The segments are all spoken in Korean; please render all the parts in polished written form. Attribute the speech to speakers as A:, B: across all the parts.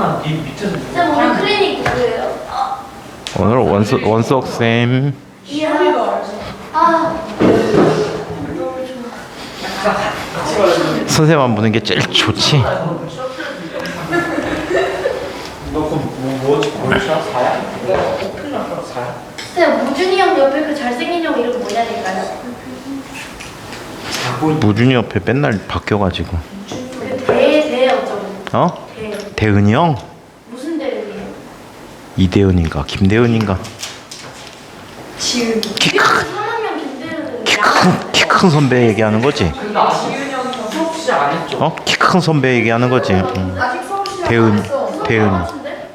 A: 쌤 오늘 클리닉 누구예요?
B: 오늘 원석 쌤.
A: 아,
B: 선생님 안 보는 게 제일 좋지.
C: 너 그럼 뭐지? 뭐였어? 4야? 내가 오픈 났어 4야?
A: 쌤 무준이 형 옆에 그 잘생긴 형 이름 뭐냐 될까요?
B: 무준이 옆에 맨날 바뀌어가지고.
A: 그 대 어쩌고.
B: 어?
A: 대.
B: 대은이 형?
A: 무슨 대이에요?
B: 이대은인가 김대은인가?
A: 지금.
B: 키 큰
A: 3학년 김대현은
B: 키 큰 선배 얘기하는 거지.
C: 근데 지윤이 형이 수업 시작 안 했죠?
B: 어? 키 큰 선배 얘기하는 거지. 응.
A: 아직 수업 시작
B: 대은,
A: 안 했어. 그 선배
B: 대은.
A: 양아치인데?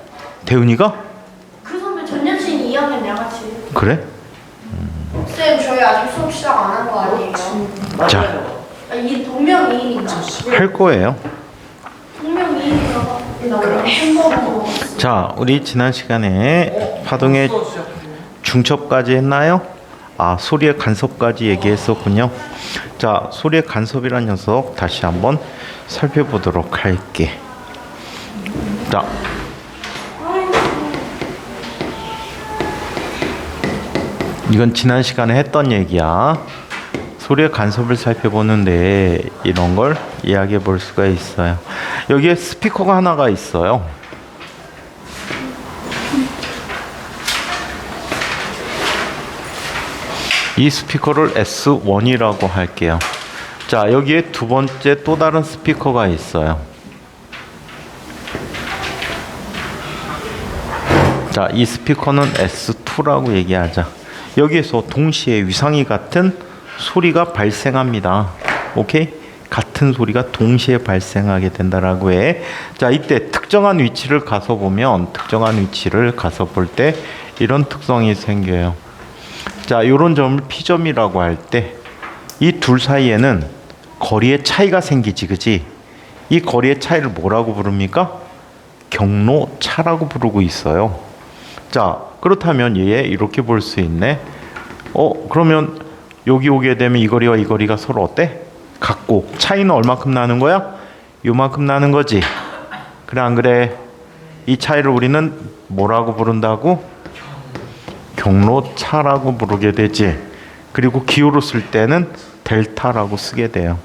B: 대은이가?
A: 그 선배 전 여친 2학년 양아치.
B: 그래?
A: 쌤 저희 아직 수업 시작 안 한 거 아니에요?
B: 자,
A: 아, 이 동명이인인가?
B: 할 거예요.
A: 동명이인인가 봐. 나 오늘 햄버거 먹었어.
B: 자, 우리 지난 시간에 파동의
C: 수업 시작했네.
B: 중첩까지 했나요? 아, 소리의 간섭까지 얘기했었군요. 자, 소리의 간섭이란 녀석 다시 한번 살펴보도록 할게. 자, 이건 지난 시간에 했던 얘기야. 소리의 간섭을 살펴보는데 이런 걸 이야기해 볼 수가 있어요. 여기에 스피커가 하나가 있어요. 이 스피커를 S1이라고 할게요. 자, 여기에 두 번째 또 다른 스피커가 있어요. 자, 이 스피커는 S2라고 얘기하자. 여기에서 동시에 위상이 같은 소리가 발생합니다. 오케이? 같은 소리가 동시에 발생하게 된다라고 해. 자, 이때 특정한 위치를 가서 보면, 특정한 위치를 가서 볼 때 이런 특성이 생겨요. 자, 이런 점을 P점이라고 할 때 이 둘 사이에는 거리의 차이가 생기지, 그지? 이 거리의 차이를 뭐라고 부릅니까? 경로차라고 부르고 있어요. 자, 그렇다면 얘 이렇게 볼 수 있네. 그러면 여기 오게 되면 이 거리와 이 거리가 서로 어때? 같고 차이는 얼마큼 나는 거야? 요만큼 나는 거지. 그래 안 그래? 이 차이를 우리는 뭐라고 부른다고? 경로차라고 부르게 되지. 그리고 기호로 쓸 때는 델타라고 쓰게 돼요.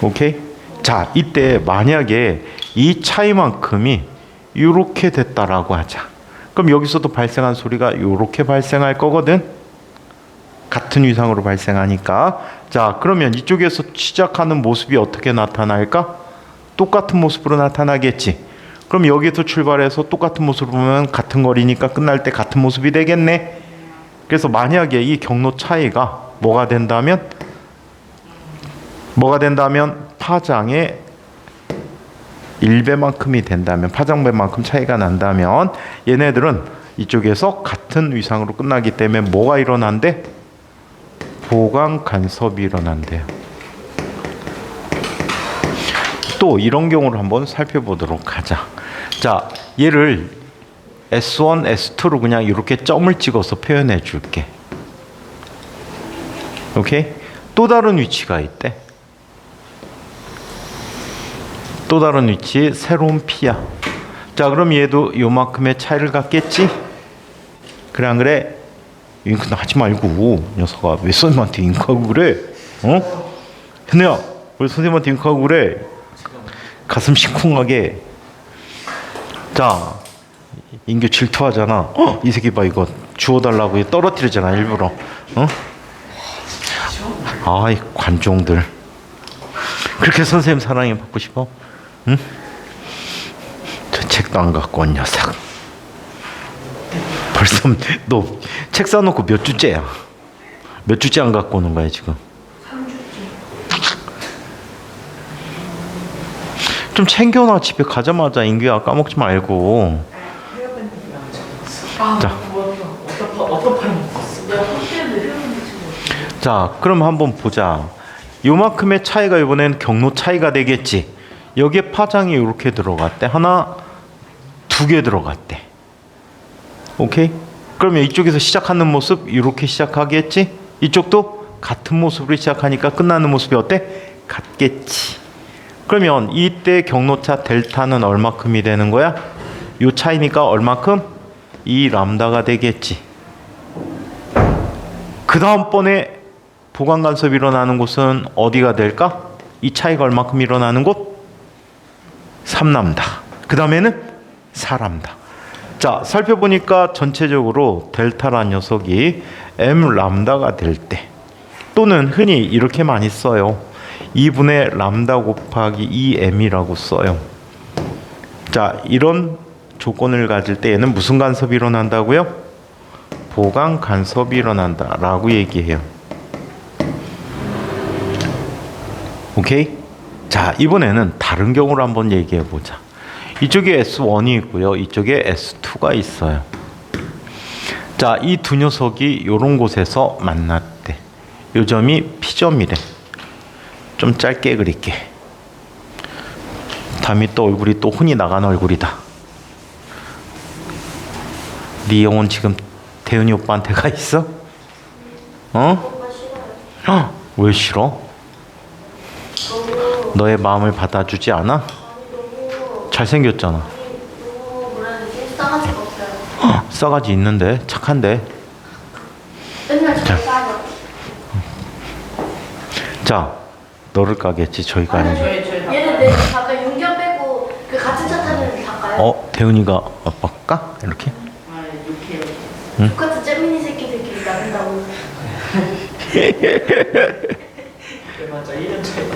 B: 오케이? 자, 이때 만약에 이 차이만큼이 이렇게 됐다라고 하자. 그럼 여기서도 발생한 소리가 이렇게 발생할 거거든. 같은 위상으로 발생하니까. 자, 그러면 이쪽에서 시작하는 모습이 어떻게 나타날까? 똑같은 모습으로 나타나겠지. 그럼 여기서 출발해서 똑같은 모습으로 보면 같은 거리니까 끝날 때 같은 모습이 되겠네. 그래서 만약에 이 경로 차이가 뭐가 된다면 파장의 1배만큼이 된다면, 파장배만큼 차이가 난다면 얘네들은 이쪽에서 같은 위상으로 끝나기 때문에 뭐가 일어난대? 보강 간섭이 일어난대요. 또 이런 경우를 한번 살펴보도록 하자. 자, 얘를 S1, S2로 그냥 이렇게 점을 찍어서 표현해 줄게. 오케이? 또 다른 위치가 있대. 또 다른 위치, 새로운 P야. 자, 그럼 얘도 요만큼의 차이를 갖겠지? 그래 안 그래? 윙크 하지 말고, 녀석아. 왜 선생님한테 윙크하고 그래? 어? 현우야, 왜 선생님한테 윙크하고 그래? 가슴 심쿵하게. 자, 인규 질투하잖아. 이 새끼 봐, 이거 주워달라고 떨어뜨리잖아, 일부러. 어? 아이, 관종들. 그렇게 선생님 사랑해 받고 싶어? 응? 저 책도 안 갖고 온 녀석. 벌써 너 책 사놓고 몇 주째야? 몇 주째 안 갖고 오는 거야 지금? 3주째. 좀 챙겨놔. 집에 가자마자. 인규야, 까먹지 말고. 자, 자, 그럼 한번 보자. 요만큼의 차이가 이번엔 경로 차이가 되겠지. 여기에 파장이 이렇게 들어갔대. 하나, 두 개 들어갔대. 오케이? 그러면 이쪽에서 시작하는 모습 이렇게 시작하겠지? 이쪽도 같은 모습으로 시작하니까 끝나는 모습이 어때? 같겠지. 그러면 이때 경로차 델타는 얼마큼이 되는 거야? 요 차이니까 얼마큼? 2 람다가 되겠지. 그 다음번에 보강 간섭이 일어나는 곳은 어디가 될까? 이 차이가 얼마큼 일어나는 곳? 3람다. 그 다음에는 4람다. 자, 살펴보니까 전체적으로 델타란 녀석이 m 람다가 될 때, 또는 흔히 이렇게 많이 써요. 2분의 람다 곱하기 2m이라고 써요. 자, 이런 조건을 가질 때 얘는 무슨 간섭이 일어난다고요? 보강 간섭이 일어난다 라고 얘기해요. 오케이? 자, 이번에는 다른 경우를 한번 얘기해 보자. 이쪽에 S1이 있고요. 이쪽에 S2가 있어요. 자, 이 두 녀석이 이런 곳에서 만났대. 요 점이 P점이래. 좀 짧게 그릴게. 다음에 또 얼굴이 또 혼이 나간 얼굴이다. 네 영혼 지금 대은이 오빠한테 가 있어? 어? 왜 싫어? 너의 마음을 받아주지 않아? 잘생겼잖아.
A: 너무 뭐라 해야 되지? 싸가지가 없어요.
B: 싸가지 있는데 착한데.
A: 맨날 저 싸요.
B: 자, 너를 까겠지 저희가 아니고.
A: 얘는 내 아까 윤경 빼고 그 같은 차 타는 애들 다 까요?
B: 대훈이가 아빠 까? 이렇게?
A: 똑같은 잼민이 새끼들끼리 나눈다고.
C: 맞아 1년 차이.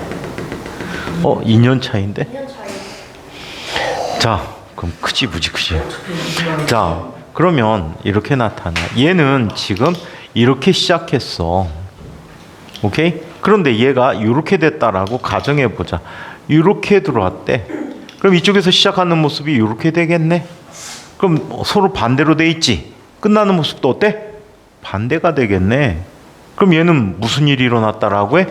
B: 2년 차인데?
A: 2년 차이.
B: 자, 그럼 크지 무지 크지. 자, 그러면 이렇게 나타나. 얘는 지금 이렇게 시작했어. 오케이? 그런데 얘가 이렇게 됐다라고 가정해 보자. 이렇게 들어왔대. 그럼 이쪽에서 시작하는 모습이 이렇게 되겠네. 그럼 서로 반대로 돼 있지. 끝나는 모습도 어때? 반대가 되겠네. 그럼 얘는 무슨 일이 일어났다라고 해?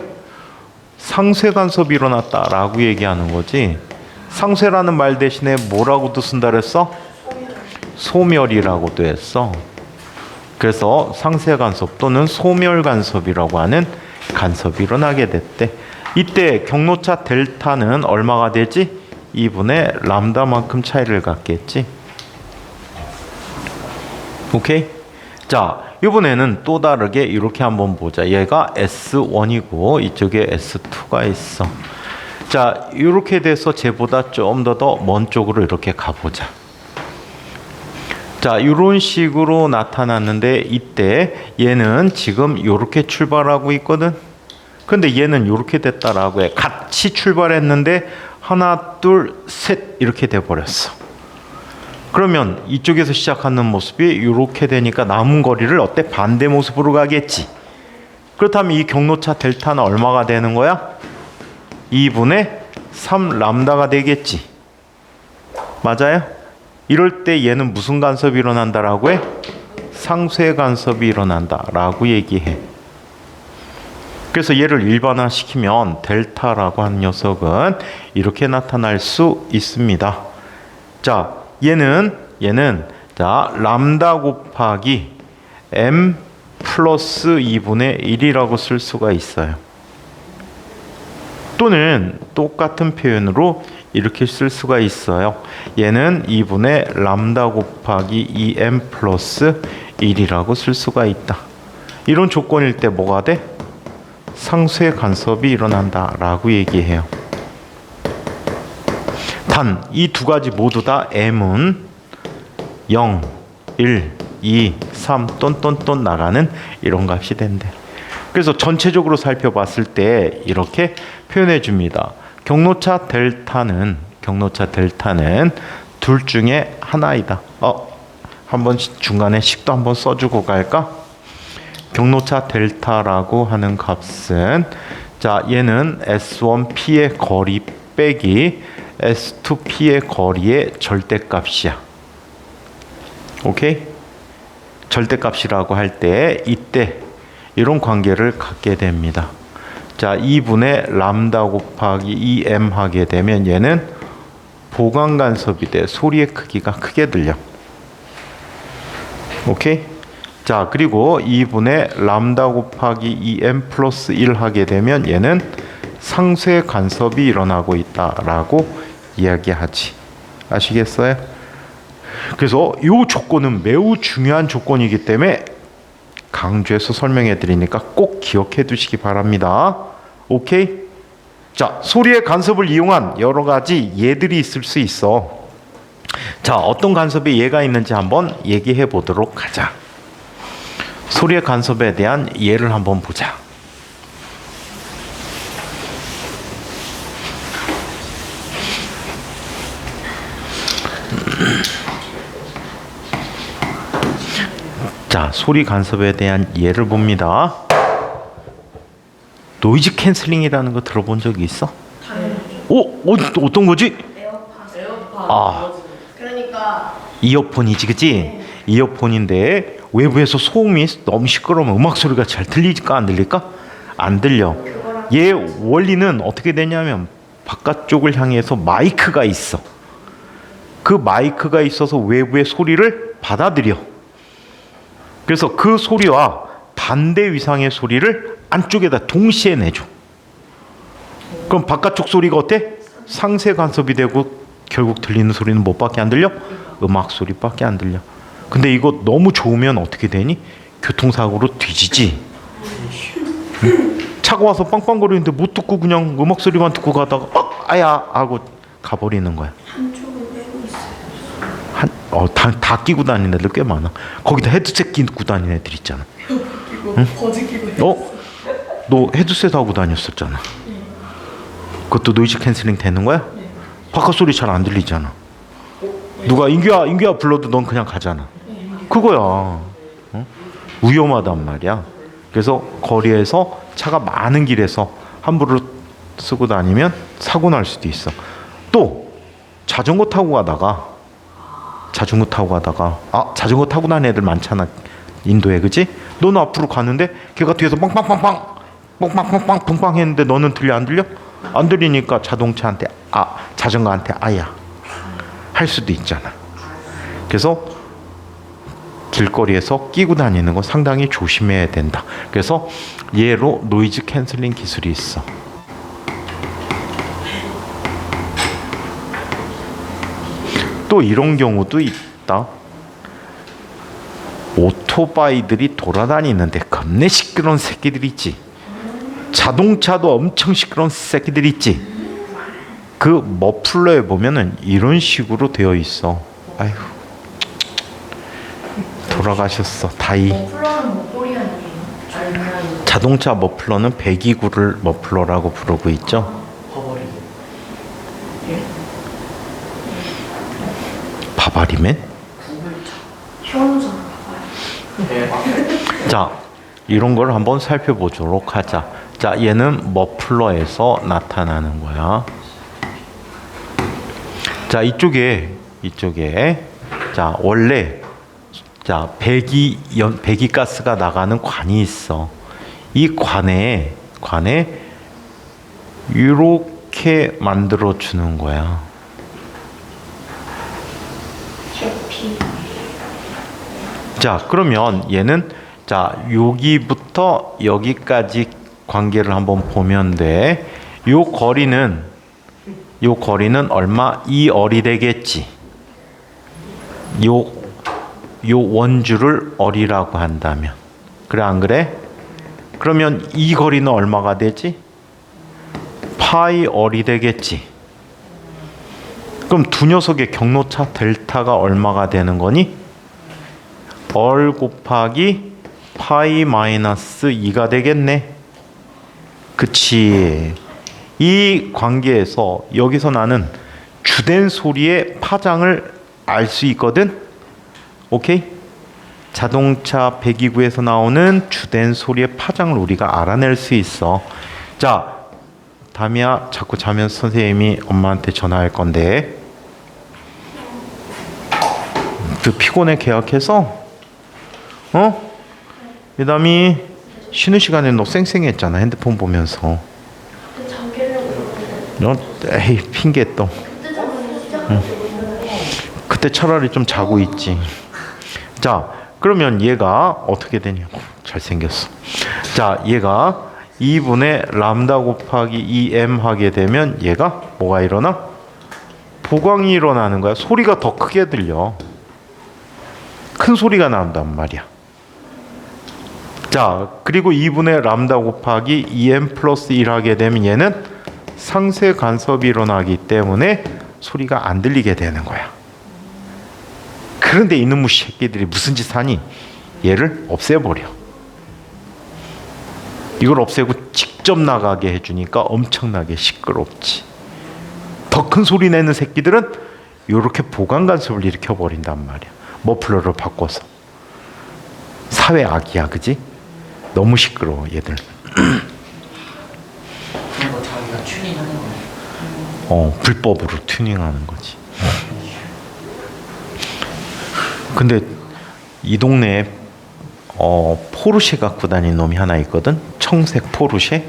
B: 상쇄 간섭이 일어났다라고 얘기하는 거지. 상쇄라는 말 대신에 뭐라고도 쓴다 그랬어? 소멸이라고도 했어. 그래서 상쇄 간섭 또는 소멸 간섭이라고 하는 간섭이 일어나게 됐대. 이때 경로차 델타는 얼마가 되지? 2분의 람다만큼 차이를 갖겠지. 오케이? 자, 이번에는 또 다르게 이렇게 한번 보자. 얘가 S1이고 이쪽에 S2가 있어. 자, 이렇게 돼서 쟤보다 좀 더 먼 쪽으로 이렇게 가보자. 자, 이런 식으로 나타났는데 이때 얘는 지금 이렇게 출발하고 있거든. 근데 얘는 이렇게 됐다라고 해. 같이 출발했는데 하나, 둘, 셋 이렇게 돼버렸어. 그러면 이쪽에서 시작하는 모습이 이렇게 되니까 남은 거리를 어때? 반대 모습으로 가겠지. 그렇다면 이 경로차 델타는 얼마가 되는 거야? 2분의 3 람다가 되겠지. 맞아요? 이럴 때 얘는 무슨 간섭이 일어난다라고 해? 상쇄 간섭이 일어난다라고 얘기해. 그래서 얘를 일반화시키면 델타라고 하는 녀석은 이렇게 나타날 수 있습니다. 자, 얘는 자, 람다 곱하기 m 플러스 2분의 1이라고 쓸 수가 있어요. 또는 똑같은 표현으로 이렇게 쓸 수가 있어요. 얘는 2분의 람다 곱하기 2m 플러스 1이라고 쓸 수가 있다. 이런 조건일 때 뭐가 돼? 상쇄 간섭이 일어난다 라고 얘기해요. 단 이 두 가지 모두 다 m은 0, 1, 2, 3 똔똔똔 나가는 이런 값이 된대. 그래서 전체적으로 살펴봤을 때 이렇게 표현해 줍니다. 경로차 델타는 둘 중에 하나이다. 한번 중간에 식도 한번 써주고 갈까? 경로차 델타라고 하는 값은, 자, 얘는 S1P의 거리 빼기 S2P의 거리의 절대값이야. 오케이? 절대값이라고 할 때 이때 이런 관계를 갖게 됩니다. 자, 2분의 람다 곱하기 2m 하게 되면 얘는 보강 간섭이 돼. 소리의 크기가 크게 들려. 오케이? 자, 그리고 2분의 람다 곱하기 2m 플러스 1 하게 되면 얘는 상쇄 간섭이 일어나고 있다라고 이야기하지. 아시겠어요? 그래서 이 조건은 매우 중요한 조건이기 때문에 강조해서 설명해 드리니까 꼭 기억해 두시기 바랍니다. 오케이? 자, 소리의 간섭을 이용한 여러 가지 예들이 있을 수 있어. 자, 어떤 간섭의 예가 있는지 한번 얘기해 보도록 하자. 소리의 간섭에 대한 예를 한번 보자. 자, 소리 간섭에 대한 예를 봅니다. 노이즈 캔슬링이라는 거 들어본 적이 있어? 어떤 거지? 아,
A: 그러니까
B: 이어폰이지, 그치? 이어폰인데 외부에서 소음이 너무 시끄러우면 음악 소리가 잘 들릴까 안 들릴까? 안 들려. 얘 원리는 어떻게 되냐면 바깥쪽을 향해서 마이크가 있어. 그 마이크가 있어서 외부의 소리를 받아들여. 그래서 그 소리와 반대 위상의 소리를 안쪽에다 동시에 내줘. 그럼 바깥쪽 소리가 어때? 상쇄 간섭이 되고 결국 들리는 소리는 뭐밖에 안 들려? 음악 소리밖에 안 들려. 근데 이거 너무 좋으면 어떻게 되니? 교통사고로 뒤지지. 차가 와서 빵빵거리는데 못 듣고 그냥 음악 소리만 듣고 가다가 아야 하고 가버리는 거야.
A: 한쪽은 빼고 있어요.
B: 다 끼고 다니는 애들 꽤 많아. 거기다 헤드셋 끼고 다니는 애들 있잖아.
A: 응? 거지 끼고.
B: 너 헤드셋 하고 다녔었잖아. 그것도 노이즈 캔슬링 되는 거야? 바깥 소리 잘 안 들리잖아. 누가 인규야 불러도 넌 그냥 가잖아. 그거야. 위험하단 말이야. 그래서 거리에서 차가 많은 길에서 함부로 쓰고 다니면 사고 날 수도 있어. 또 자전거 타고 가다가 자전거 타고 다니는 애들 많잖아, 인도에. 그치? 너는 앞으로 가는데 걔가 뒤에서 빵빵빵빵 했는데 너는 들려 안 들려? 안 들리니까 자전거한테 아야 할 수도 있잖아. 그래서 길거리에서 끼고 다니는 거 상당히 조심해야 된다. 그래서 예로 노이즈 캔슬링 기술이 있어. 또 이런 경우도 있다. 오토바이들이 돌아다니는데 겁내 시끄러운 새끼들 있지. 자동차도 엄청 시끄러운 새끼들 있지. 그 머플러에 보면은 이런 식으로 되어 있어. 아휴, 돌아가셨어. 다이.
A: 머플러는 목도리 아니에요?
B: 자동차 머플러는 배기구를 머플러라고 부르고 있죠. 바바리맨?
A: 현우잖아.
B: 자, 이런 걸 한번 살펴보도록 하자. 자, 얘는 머플러에서 나타나는 거야. 자, 이쪽에 자, 원래 자, 배기가스가 나가는 관이 있어. 이 관에 이렇게 만들어 주는 거야. 자, 그러면 얘는 자, 여기부터 여기까지 관계를 한번 보면 돼. 요 거리는 얼마? 2얼이 되겠지. 요 원주를 얼이라고 한다면. 그래, 안 그래? 그러면 이 거리는 얼마가 되지? 파이 얼이 되겠지. 그럼 두 녀석의 경로차 델타가 얼마가 되는 거니? 얼 곱하기 파이 마이너스 2가 되겠네. 그치. 이 관계에서 여기서 나는 주된 소리의 파장을 알 수 있거든. 오케이? 자동차 배기구에서 나오는 주된 소리의 파장을 우리가 알아낼 수 있어. 자, 다미야, 자꾸 자면 선생님이 엄마한테 전화할 건데. 그 피곤해 계약해서 미담이 쉬는 시간에 너 쌩쌩했잖아. 핸드폰 보면서. 너 에이 핑계 또. 그때 차라리 좀 자고 있지. 자, 그러면 얘가 어떻게 되냐? 잘생겼어. 자, 얘가 2분의 람다 곱하기 2m 하게 되면 얘가 뭐가 일어나? 보강이 일어나는 거야. 소리가 더 크게 들려. 큰 소리가 나온단 말이야. 자, 그리고 2분의 람다 곱하기 2m 플러스 1 하게 되면 얘는 상쇄 간섭이 일어나기 때문에 소리가 안 들리게 되는 거야. 그런데 이놈의 새끼들이 무슨 짓 하니? 얘를 없애버려. 이걸 없애고 직접 나가게 해주니까 엄청나게 시끄럽지. 더 큰 소리 내는 새끼들은 이렇게 보강 간섭을 일으켜버린단 말이야. 머플러를 바꿔서. 사회 악이야, 그지? 너무 시끄러워 얘들.
C: 그런 거 자기가 튜닝하는 거야.
B: 불법으로 튜닝하는 거지. 근데 이 동네에 포르쉐 갖고 다니는 놈이 하나 있거든. 청색 포르쉐.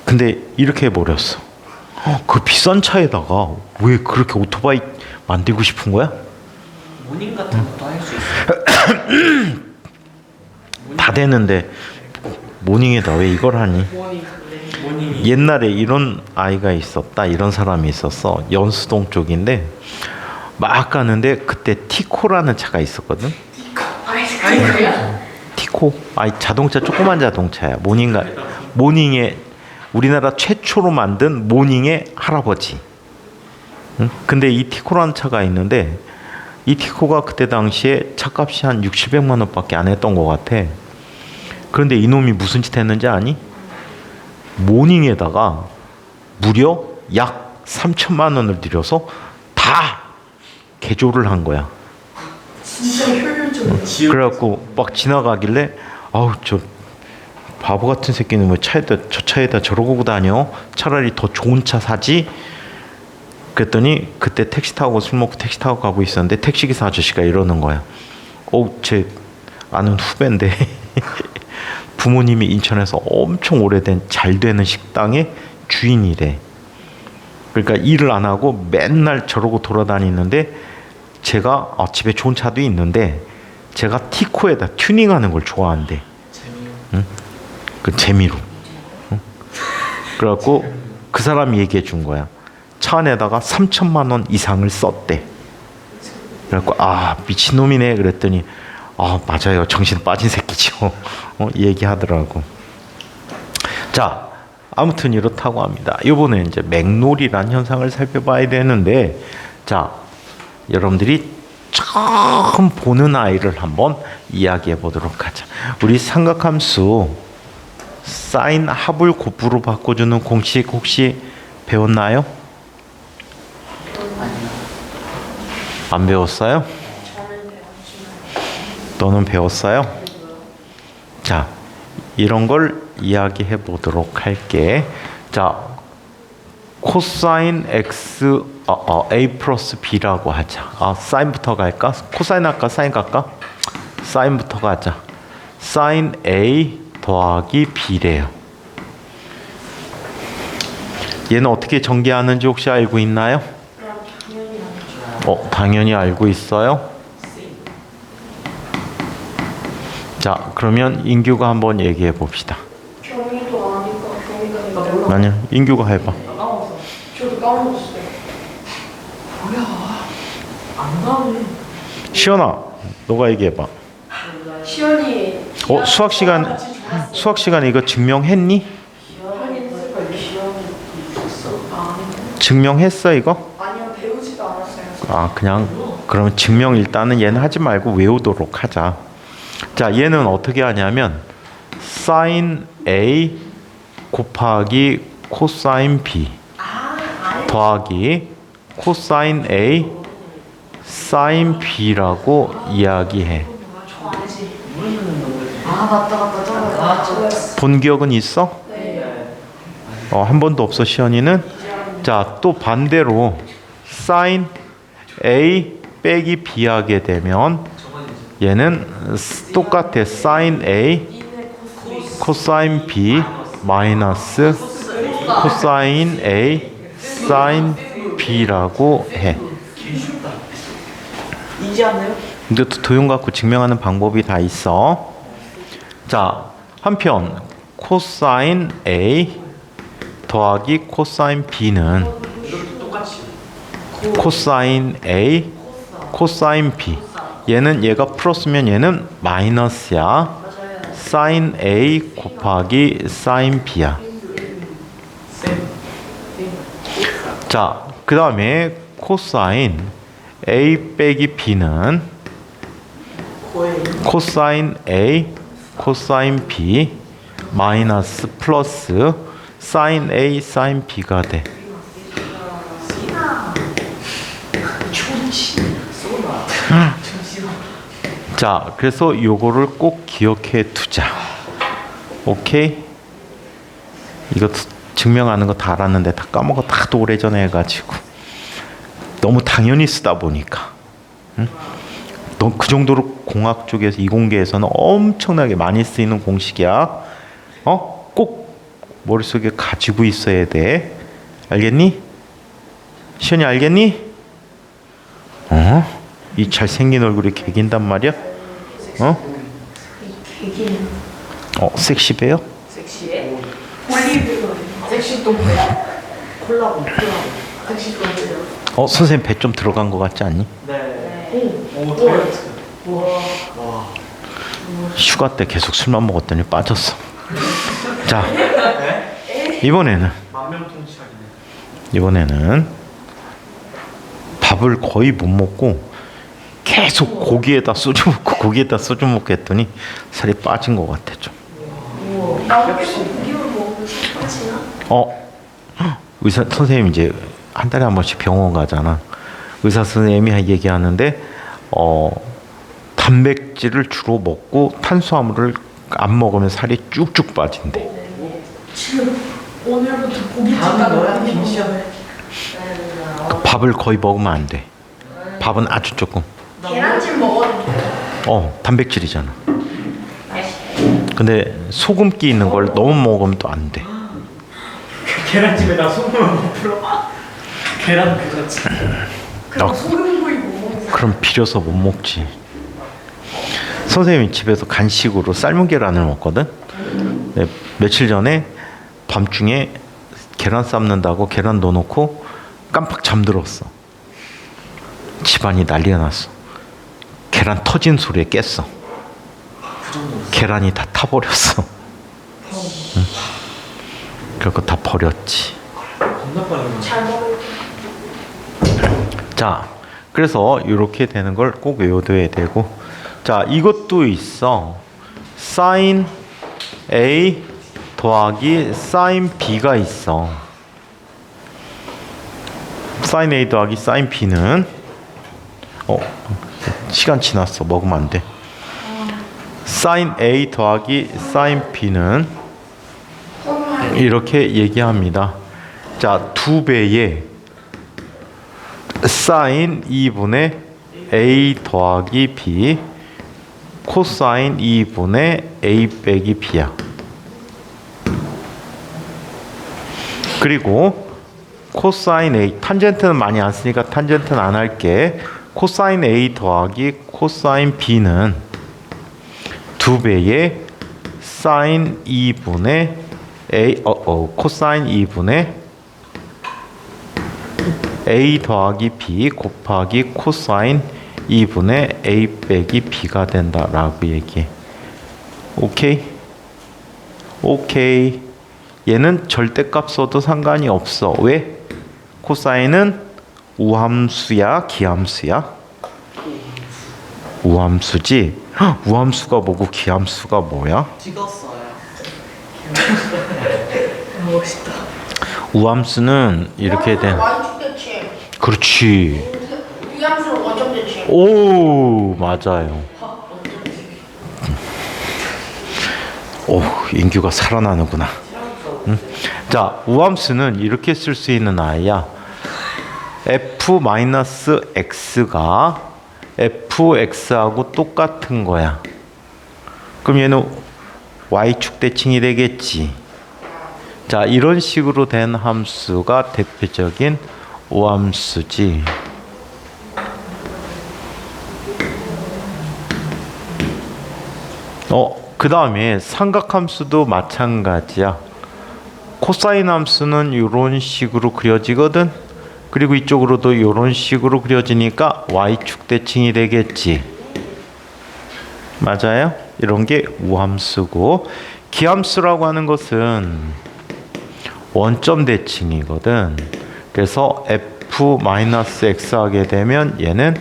B: 근데 이렇게 해버렸어. 그 비싼 차에다가 왜 그렇게 오토바이 만들고 싶은 거야?
C: 모닝 같은 것도 할 수 있어.
B: 다 되는데 모닝에다 왜 이걸 하니?
C: 모닝이
B: 옛날에 이런 아이가 있었다. 이런 사람이 있었어. 연수동 쪽인데 막 가는데 그때 티코라는 차가 있었거든.
A: 아이스크림이야?
B: 티코. 자동차, 조그만 자동차야. 모닝에 우리나라 최초로 만든 모닝의 할아버지. 응? 근데 이 티코라는 차가 있는데 이 티코가 그때 당시에 차값이 한 600~700만 원밖에 안 했던 것 같아. 그런데 이놈이 무슨 짓 했는지 아니? 모닝에다가 무려 약 3천만 원을 들여서 다 개조를 한 거야.
A: 진짜 효율적이야.
B: 그래갖고 막 지나가길래 아우 저 바보 같은 새끼는 왜 저 차에다 저러고 다녀? 차라리 더 좋은 차 사지. 그랬더니 그때 택시 타고 술 먹고 택시 타고 가고 있었는데 택시기사 아저씨가 이러는 거야. 제 아는 후배인데 부모님이 인천에서 엄청 오래된 잘 되는 식당의 주인이래. 그러니까 일을 안 하고 맨날 저러고 돌아다니는데 제가 집에 좋은 차도 있는데 제가 티코에다 튜닝하는 걸 좋아한대. 응? 그 재미로. 응? 그래갖고 그 사람이 얘기해 준 거야. 차 안에다가 3천만 원 이상을 썼대. 그래갖고 미친놈이네 그랬더니 맞아요, 정신 빠진 새끼죠. 얘기하더라고. 자, 아무튼 이렇다고 합니다. 이번에 이제 맥놀이란 현상을 살펴봐야 되는데, 자, 여러분들이 처음 보는 아이를 한번 이야기해 보도록 하자. 우리 삼각함수 사인 합을 곱부로 바꿔주는 공식 혹시 배웠나요? 안 배웠어요? 너는 배웠어요? 자, 이런 걸 이야기해 보도록 할게. 자, 코사인 x a 플러스 b라고 하자. 사인부터 갈까? 코사인 할까? 사인 갈까? 사인부터 가자. 사인 a 더하기 b래요. 얘는 어떻게 전개하는지 혹시 알고 있나요? 당연히 알고 있어요. 자, 그러면 인규가 한번 얘기해 봅시다.
A: 경위도 아니까 경위가 내가
B: 아니야, 인규가 해봐.
A: 저도 까먹었어요.
C: 안 나오네.
B: 시연아, 너가 얘기해봐.
A: 시연이
B: 수학 시간에 이거 증명했니? 증명했어 이거?
A: 아니요, 배우지도 않았어요.
B: 그냥 그러면 증명 일단은 얘는 하지 말고 외우도록 하자. 자, 얘는 어떻게 하냐면 사인 A 곱하기 코사인 B 더하기 코사인 A 사인 B라고 이야기해.
A: 맞다.
B: 본 기억은 있어?
A: 네.
B: 한 번도 없어, 시연이는? 자, 또 반대로 사인 A 빼기 B 하게 되면 얘는 똑같아. 사인 A 코사인 B 마이너스 코사인 A 사인 B라고 해.
C: 이지 않나요?
B: 근데 또 도형 갖고 증명하는 방법이 다 있어. 자, 한편 코사인 A 더하기 코사인 B는
C: 이것도 똑같이.
B: 코사인 A 코사인 B. 얘는 얘가 플러스면 얘는 마이너스야.
A: 맞아요.
B: 사인 A 곱하기 사인 B야. 자, 그 다음에 코사인 A 빼기 B는 코사인 A 코사인 B 마이너스 플러스 사인 A 사인 B가 돼. 자, 그래서 요거를 꼭 기억해 두자. 오케이? 이거 증명하는 거 다 알았는데 다 까먹었다. 하도 오래전에 해가지고 너무 당연히 쓰다 보니까 넌 그 정도로 공학 쪽에서 이공계에서는 엄청나게 많이 쓰이는 공식이야. 꼭 머릿속에 가지고 있어야 돼. 알겠니? 시연이 알겠니? 이 잘생긴 얼굴이 개긴단 말이야? 섹시배요?
A: 섹시해? 올리브 섹시 똥배야? 콜라보 섹시 똥배요?
B: 선생님 배 좀 들어간 것 같지 않니?
C: 네. 오, 다이어트. 와.
B: 휴가 때 계속 술만 먹었더니 빠졌어. 자, 이번에는 밥을 거의 못 먹고 계속 고기에다 소주 먹고 했더니 살이 빠진 것 같아 좀.
A: 나도 계속 고기로 먹으면 빠지나?
B: 의사 선생님 이제 한 달에 한 번씩 병원 가잖아. 의사 선생님이 얘기하는데 단백질을 주로 먹고 탄수화물을 안 먹으면 살이 쭉쭉 빠진대.
A: 지금 오늘부터 고기찜
C: 너랑 김시현.
B: 밥을 거의 먹으면 안 돼. 밥은 아주 조금.
A: 계란찜 먹어도 돼요?
B: 단백질이잖아. 근데 소금기 있는 걸 너무 먹으면 또 안 돼.
C: 계란찜에다 소금을 못 풀어. 계란 그거지.
A: 그럼 소금구이 못 먹는 사람
B: 그럼 비려서 못 먹지. 선생님이 집에서 간식으로 삶은 계란을 먹거든. 네, 며칠 전에 밤중에 계란 삶는다고 계란 넣어놓고 깜빡 잠들었어. 집안이 난리가 났어. 계란 터진 소리에 깼어. 계란이 다 타버렸어. 응. 그리고 다 버렸지.
C: 겁나 빨리.
A: 잘 먹을
B: 자, 그래서 이렇게 되는 걸 꼭 외워둬야 되고, 자, 이것도 있어. 사인 A 더하기 사인 B가 있어. 사인 A 더하기 사인 B는 시간 지났어. 먹으면 안 돼. 사인 A 더하기 사인 B는 이렇게 얘기합니다. 자, 2배의 사인 2분의 A 더하기 B 코사인 2분의 A 빼기 B야. 그리고 코사인 A, 탄젠트는 많이 안 쓰니까 탄젠트는 안 할게. 코사인 A 더하기 코사인 B는 2배의 사인 2분의 A, 코사인 2분의 A 더하기 B 곱하기 코사인 2분의 A 빼기 B가 된다라고 얘기해. 오케이? 오케이. 얘는 절대값 써도 상관이 없어. 왜? 코사인은 우함수야, 기함수야? 우함수지. 우함수가 뭐고 기함수가 뭐야?
C: 찍었어요.
A: 멋있다.
B: 우함수는 이렇게 된.
A: 완축 대칭.
B: 그렇지.
A: 위함수는 원점 대칭.
B: 오, 맞아요. 오, 인규가 살아나는구나. 응? 자, 우함수는 이렇게 쓸 수 있는 아이야. f-x가 fx하고 똑같은 거야. 그럼 얘는 y축 대칭이 되겠지. 자, 이런 식으로 된 함수가 대표적인 우함수지. 그 다음에 삼각함수도 마찬가지야. 코사인 함수는 이런 식으로 그려지거든. 그리고 이쪽으로도 이런 식으로 그려지니까 y축 대칭이 되겠지. 맞아요? 이런 게 우함수고, 기함수라고 하는 것은 원점 대칭이거든. 그래서 f-x 하게 되면 얘는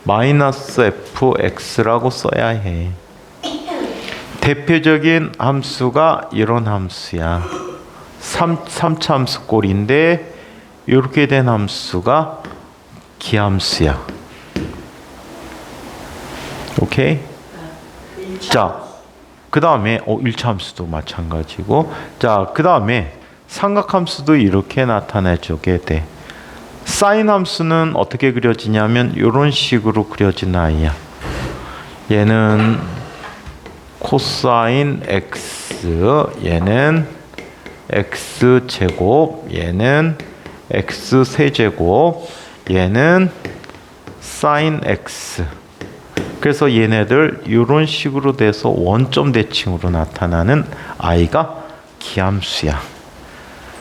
B: -fx라고 써야 해. 대표적인 함수가 이런 함수야. 3차 함수 꼴인데 이렇게 된 함수가 기함수야. 오케이? 자, 그 다음에 1차 함수도 마찬가지고, 자, 그 다음에 삼각함수도 이렇게 나타내주게 돼. 사인 함수는 어떻게 그려지냐면 이런 식으로 그려진 아이야. 얘는 코사인 x, 얘는 x제곱, 얘는 x세제곱, 얘는 사인 x. 그래서 얘네들 이런 식으로 돼서 원점 대칭으로 나타나는 아이가 기함수야.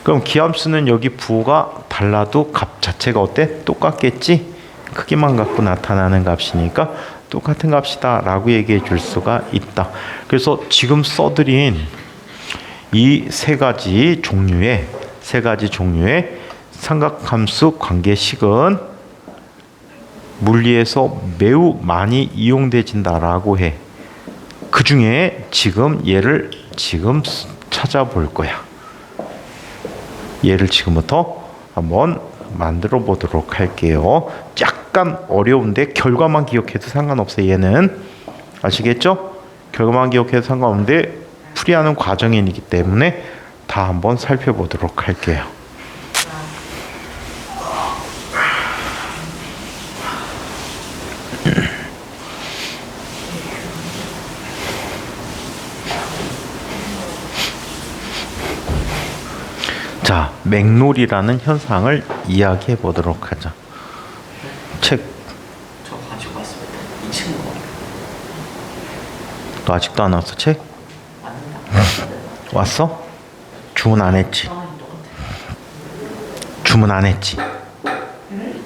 B: 그럼 기함수는 여기 부호가 달라도 값 자체가 어때? 똑같겠지? 크기만 갖고 나타나는 값이니까 똑같은 값이다 라고 얘기해 줄 수가 있다. 그래서 지금 써드린 이 세 가지 종류의 삼각함수 관계식은 물리에서 매우 많이 이용되진다라고 해. 그 중에 지금 얘를 찾아볼 거야. 얘를 지금부터 한번 만들어 보도록 할게요. 약간 어려운데 결과만 기억해도 상관없어요. 얘는 아시겠죠? 결과만 기억해도 상관없는데 풀이하는 과정이기 때문에 다 한번 살펴보도록 할게요. 자, 맥놀이라는 현상을 이야기해 보도록 하자. 책.
C: 저 가지고 왔습니다. 이 친구.
B: 너 아직도 안 왔어, 책?
C: 왔는다.
B: 왔어? 주문 안 했지? 주문 안 했지?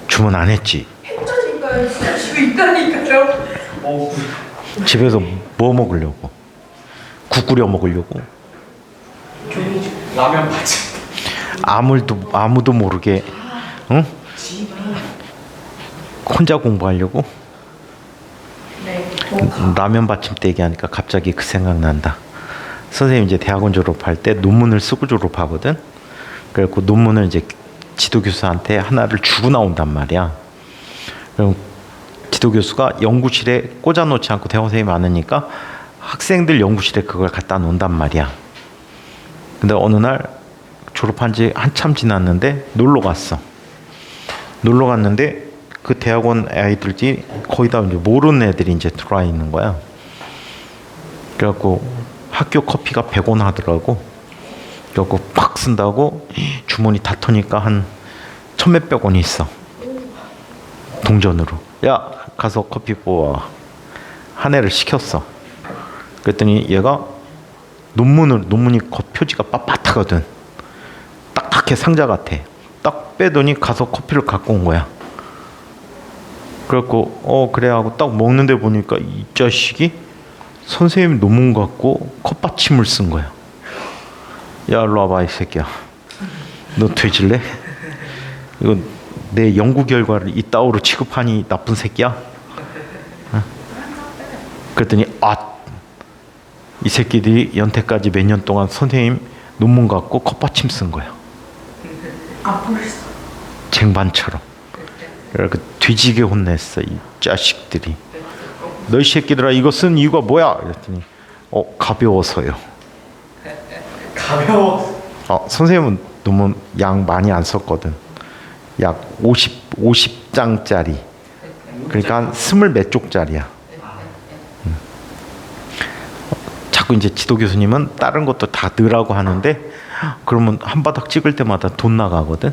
B: 주문 안 했지?
A: 했다니까요. 진짜 집에 있다니까요.
B: 집에서 뭐 먹으려고? 국 끓여 먹으려고?
C: 라면 맞지?
B: 아무도 모르게, 응? 혼자 공부하려고?
A: 네.
B: 라면 받침대 얘기하니까 갑자기 그 생각난다. 선생님 이제 대학원 졸업할 때 논문을 쓰고 졸업하거든. 그래갖고 논문을 이제 지도 교수한테 하나를 주고 나온단 말이야. 그럼 지도 교수가 연구실에 꽂아놓지 않고 대학원 선생님이 많으니까 학생들 연구실에 그걸 갖다 놓는단 말이야. 근데 어느 날 졸업한 지 한참 지났는데 놀러 갔어. 놀러 갔는데 그 대학원 아이들이 거의 다 이제 모르는 애들이 이제 들어와 있는 거야. 그래갖고 학교 커피가 100원 하더라고. 그래갖고 팍 쓴다고 주머니 다 터니까 한 1,몇백 원이 있어. 동전으로. 야, 가서 커피 뽑아. 한 애를 시켰어. 그랬더니 얘가 논문이 겉표지가 빳빳하거든. 딱딱해, 상자 같아. 딱 빼더니 가서 커피를 갖고 온 거야. 그래갖고 그래 하고 딱 먹는데 보니까 이 자식이 선생님 논문 갖고 컵받침을 쓴 거야. 야, 일로 와봐 이 새끼야. 너 돼질래? 이거 내 연구 결과를 이따오로 취급하니 나쁜 새끼야? 그랬더니 이 새끼들이 연태까지 몇 년 동안 선생님 논문 갖고 컵받침 쓴 거야.
A: 벌써.
B: 쟁반처럼. 그래서 뒤지게 혼냈어 이 자식들이. 너희 새끼들아 이거 쓴 이유가 뭐야? 그랬더니 가벼워서요.
C: 가벼워.
B: 선생님은 논문 양 많이 안 썼거든. 약 50장짜리. 그러니까 한 20몇 쪽짜리야. 자꾸 이제 지도 교수님은 다른 것도 다 넣으라고 하는데 그러면 한 바닥 찍을 때마다 돈 나가거든.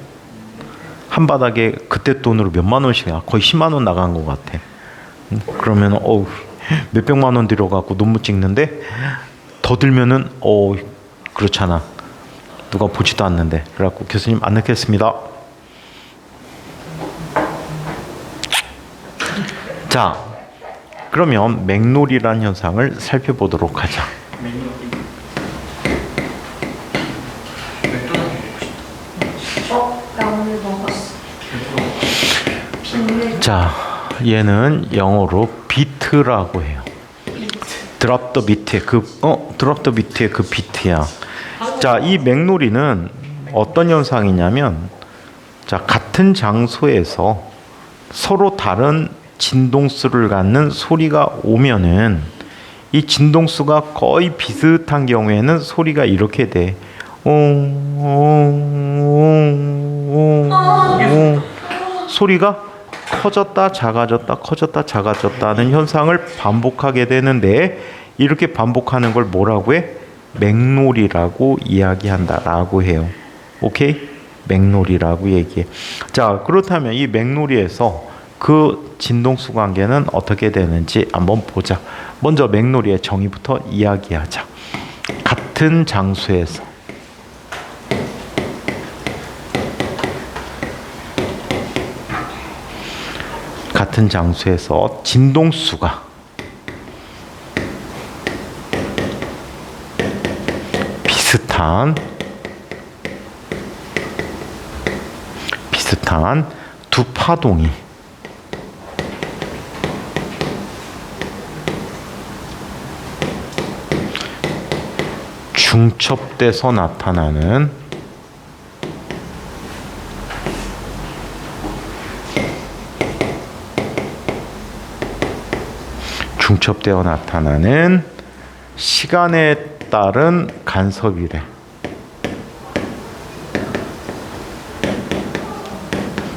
B: 한 바닥에 그때 돈으로 몇만 원씩 거의 10만 원 나간 것 같아. 그러면 몇백만 원 들여갖고 논문 찍는데 더 들면은 그렇잖아. 누가 보지도 않는데. 그래갖고 교수님 안 넣겠습니다. 자, 그러면 맥놀이라는 현상을 살펴보도록 하자.
A: 나 오늘 먹었어.
B: 자, 얘는 영어로 비트라고 해요. 드랍 더 비트의 드랍 더 비트의 그 비트야. 자, 이 맥놀이는 어떤 현상이냐면, 자, 같은 장소에서 서로 다른 진동수를 갖는 소리가 오면은 이 진동수가 거의 비슷한 경우에는 소리가 이렇게 돼. 소리가 커졌다 작아졌다 커졌다 작아졌다는 현상을 반복하게 되는데, 이렇게 반복하는 걸 뭐라고 해? 맥놀이라고 이야기한다라고 해요. 오케이? 맥놀이라고 얘기해. 자, 그렇다면 이 맥놀이에서 그 진동수 관계는 어떻게 되는지 한번 보자. 먼저 맥놀이의 정의부터 이야기하자. 같은 장소에서 진동수가 비슷한 두 파동이 중첩돼서 나타나는 시간에 따른 간섭이래.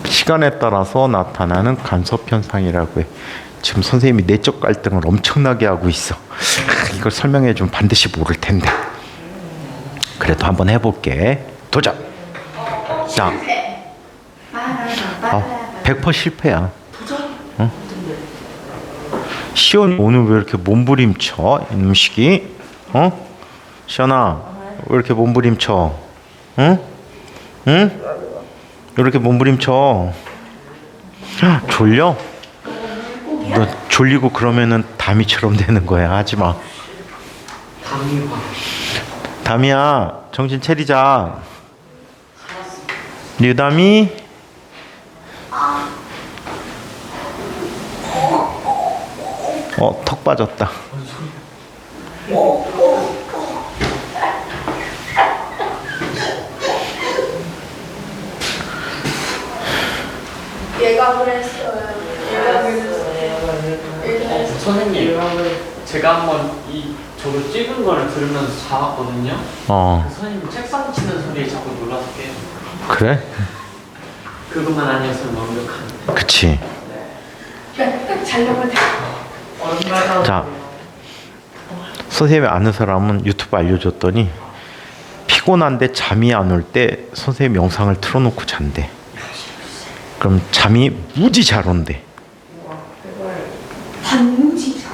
B: 시간에 따라서 나타나는 간섭 현상이라고 해. 지금 선생님이 내적 갈등을 엄청나게 하고 있어. 이걸 설명해 주면 반드시 모를 텐데. 그래도 한번 해볼게. 도전. 자, 100% 실패야. 응? 시온이 오늘 왜 이렇게 몸부림쳐? 이놈식이. 시온아, 왜 이렇게 몸부림쳐? 응? 왜 이렇게 몸부림쳐? 졸려? 너 졸리고 그러면은 다미처럼 되는 거야. 하지 마. 다미야, 정신 차리자. 류다미. 턱 빠졌다.
A: 얘가 그랬어요.
C: 선생님, 제가 한번 저도 찍은 거를 들으면서 자봤거든요. 선생님 책상 치는 소리에 자꾸 놀라서 깨요.
B: 그래?
C: 그것만 아니었으면 완벽한.
B: 그치.
A: 자려고 돼.
B: 자, 선생님이 아는 사람은 유튜브 알려줬더니 피곤한데 잠이 안 올 때 선생님 영상을 틀어놓고 잔대. 그럼 잠이 무지 잘 온대.
A: 단지 잘.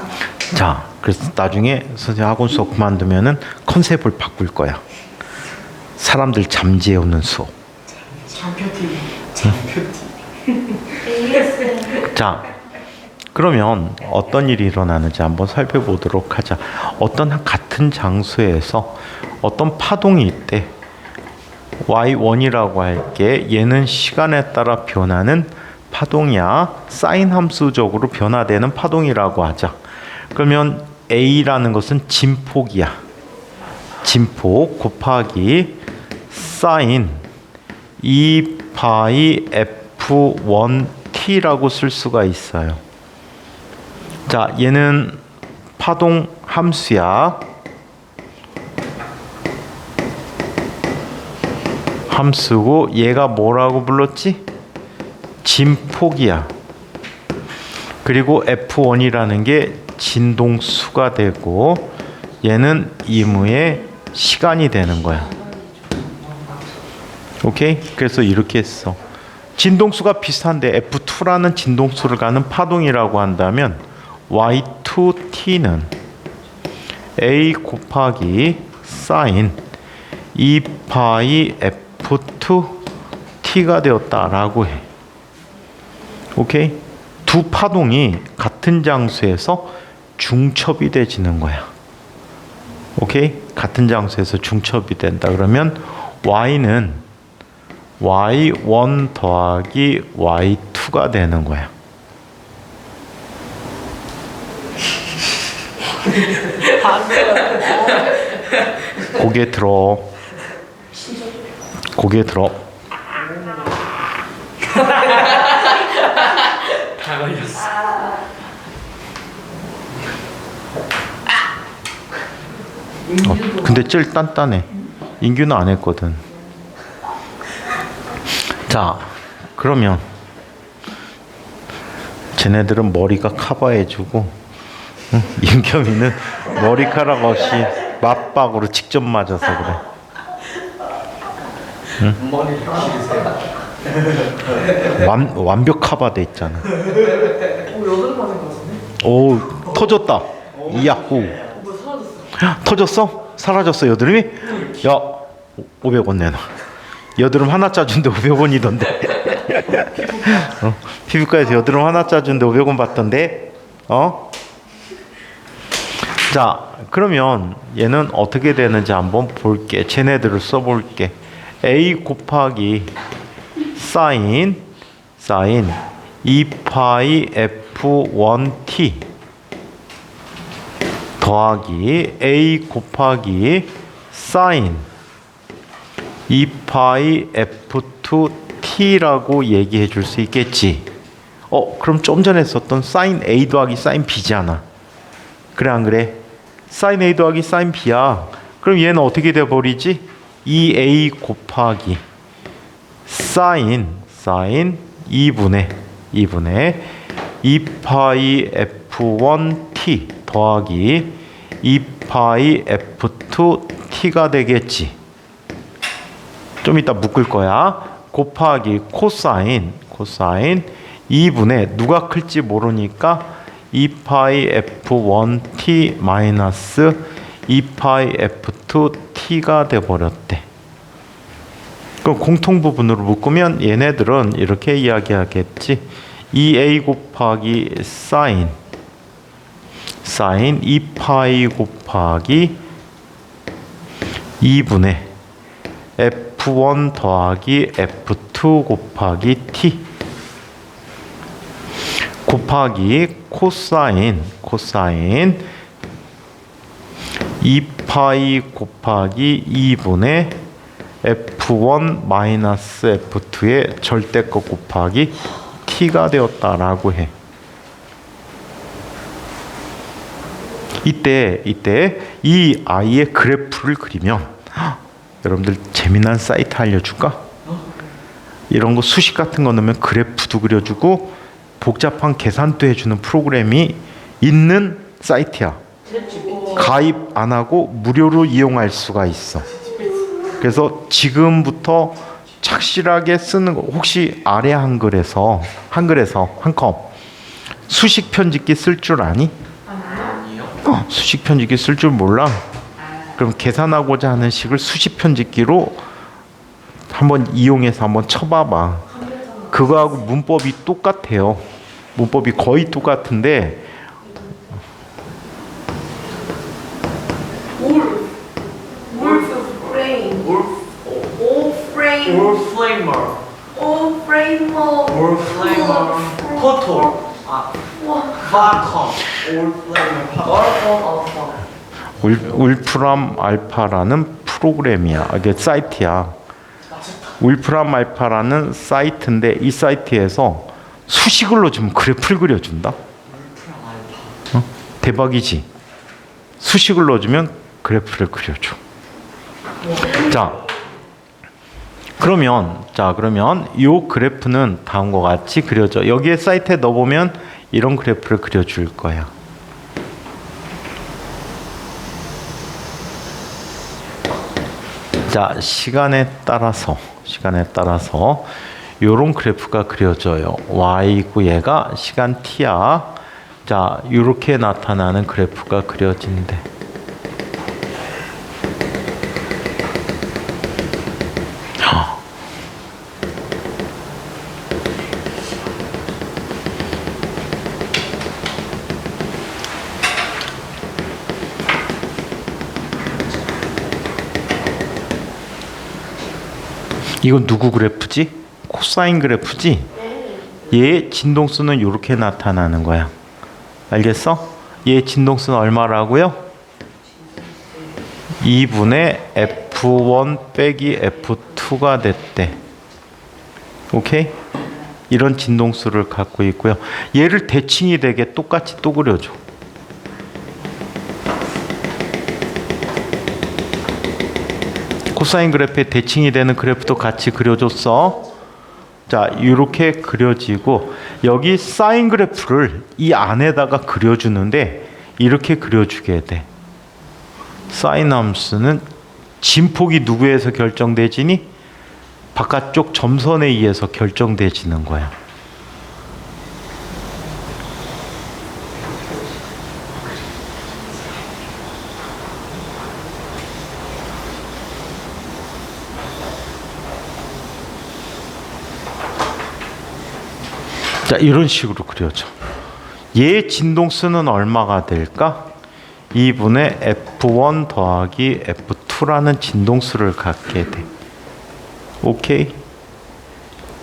B: 자, 그래서 나중에 선생님 학원 수업 그만두면은 컨셉을 바꿀 거야. 사람들 잠재우는 수업.
C: 장표TV.
B: 자, 그러면 어떤 일이 일어나는지 한번 살펴보도록 하자. 어떤 같은 장소에서 어떤 파동이 있대. Y1이라고 할게. 얘는 시간에 따라 변하는 파동이야. 사인 함수적으로 변화되는 파동이라고 하자. 그러면 A라는 것은 진폭이야. 진폭 곱하기 사인 2파이 F1T라고 쓸 수가 있어요. 자, 얘는 파동 함수야. 함수고 얘가 뭐라고 불렀지? 진폭이야. 그리고 F1이라는 게 진동수가 되고 얘는 이무의 시간이 되는 거야. 오케이? 그래서 이렇게 했어. 진동수가 비슷한데 F2라는 진동수를 가는 파동이라고 한다면 Y2T는 a 곱하기 사인 2파이 f2t가 되었다라고 해. 오케이? 두 파동이 같은 장소에서 중첩이 돼지는 거야. 오케이? 같은 장소에서 중첩이 된다. 그러면 y는 y1 더하기 y2가 되는 거야. 고개 들어. 고개 들어.
C: 다 걸렸어.
B: 근데 제일 단단해. 인규는 안 했거든. 자, 그러면 쟤네들은 머리가 커버해주고, 응? 인겸이는 머리카락 없이 맞박으로 직접 맞아서 그래. 응?
C: 머리 길으세요?
B: 완벽 커버돼 있잖아.
C: 여드름 맞은 거 같은데?
B: 오, 터졌다. 야호. 터졌어? 사라졌어 여드름이? 야, 500원 내놔. 여드름 하나 짜준데 500원이던데. 피부과에서 여드름 하나 짜준데 500원 받던데. 자, 그러면 얘는 어떻게 되는지 한번 볼게. 쟤네들을 써볼게. a 곱하기 사인 2파이 f1t 더하기 a 곱하기 사인 2파이 f2t라고 얘기해 줄 수 있겠지. 그럼 좀 전에 썼던 사인 a 더하기 사인 b잖아. 그래 안 그래? 사인 a 더하기 사인 b야. 그럼 얘는 어떻게 돼 버리지? 2a 곱하기 사인 2분의 2파이 f1t 더하기 2파이 f2t가 되겠지. 좀 이따 묶을 거야. 곱하기 코사인 2분의 누가 클지 모르니까 2파이 f1t 마이너스 2파이 f2t가 돼버렸대. 그럼 공통 부분으로 묶으면 얘네들은 이렇게 이야기하겠지. 2a 곱하기 사인 2파이 곱하기 2분의 f1 더하기 f2 곱하기 t 곱하기 코사인 2파이 곱하기 2분의 f1 마이너스 f2의 절대값 곱하기 t가 되었다라고 해. 이때 이 아이의 그래프를 그리면 여러분들 재미난 사이트 알려줄까? 이런 거 수식 같은 거 넣으면 그래프도 그려주고 복잡한 계산도 해주는 프로그램이 있는 사이트야. 가입 안 하고 무료로 이용할 수가 있어. 그래서 지금부터 착실하게 쓰는 거. 혹시 아래 한글에서 한컴 수식 편집기 쓸 줄 아니?
C: 아니요.
B: 수식 편집기 쓸 줄 몰라? 그럼 계산하고자 하는 식을 수식 편집기로 한번 이용해서 한번 쳐봐봐. 그거하고 문법이 똑같아요. 문법이 거의 똑같은데
C: 포토 바컴
B: 울프람 알파라는 프로그램이야. 이게 사이트야. 울프람 알파라는 사이트인데 이 사이트에서 수식을 넣어주면 그래프를 그려준다. 대박이지. 수식을 넣어주면 그래프를 그려줘. 그러면 이 그래프는 다음과 같이 그려져. 여기에 사이트에 넣어보면 이런 그래프를 그려줄 거야. 자, 시간에 따라서 요런 그래프가 그려져요. y고 얘가 시간 t야. 자, 이렇게 나타나는 그래프가 그려진대. 이건 누구 그래프지? 코사인 그래프지? 얘의 진동수는 이렇게 나타나는 거야. 알겠어? 얘의 진동수는 얼마라고요? 2분의 F1 빼기 F2가 됐대. 오케이? 이런 진동수를 갖고 있고요. 얘를 대칭이 되게 똑같이 또 그려줘. 코사인 그래프에 대칭이 되는 그래프도 같이 그려줬어. 자, 이렇게 그려지고 여기 사인 그래프를 이 안에다가 그려주는데 이렇게 그려주게 돼. 사인 함수는 진폭이 누구에서 결정되지니? 바깥쪽 점선에 의해서 결정되지는 거야. 자, 이런 식으로 그려져. 얘의 진동수는 얼마가 될까? 2분의 F1 더하기 F2라는 진동수를 갖게 돼. 오케이?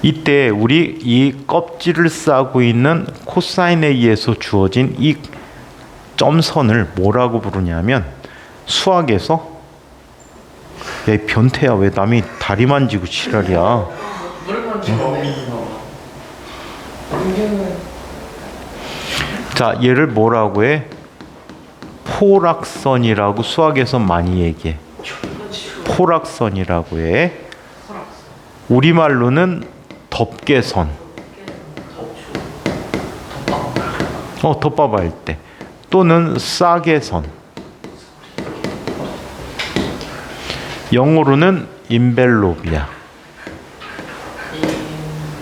B: 이때 우리 이 껍질을 싸고 있는 코사인에 의해서 주어진 이 점선을 뭐라고 부르냐면 수학에서 야, 이 변태야, 왜 남이 다리 만지고 지랄이야. 자, 얘를 뭐라고 해? 포락선이라고 수학에서 많이 얘기해. 포락선이라고 해. 우리말로는 덮개선. 덮밥 할 때. 또는 싸개선. 영어로는 인벨롭이야.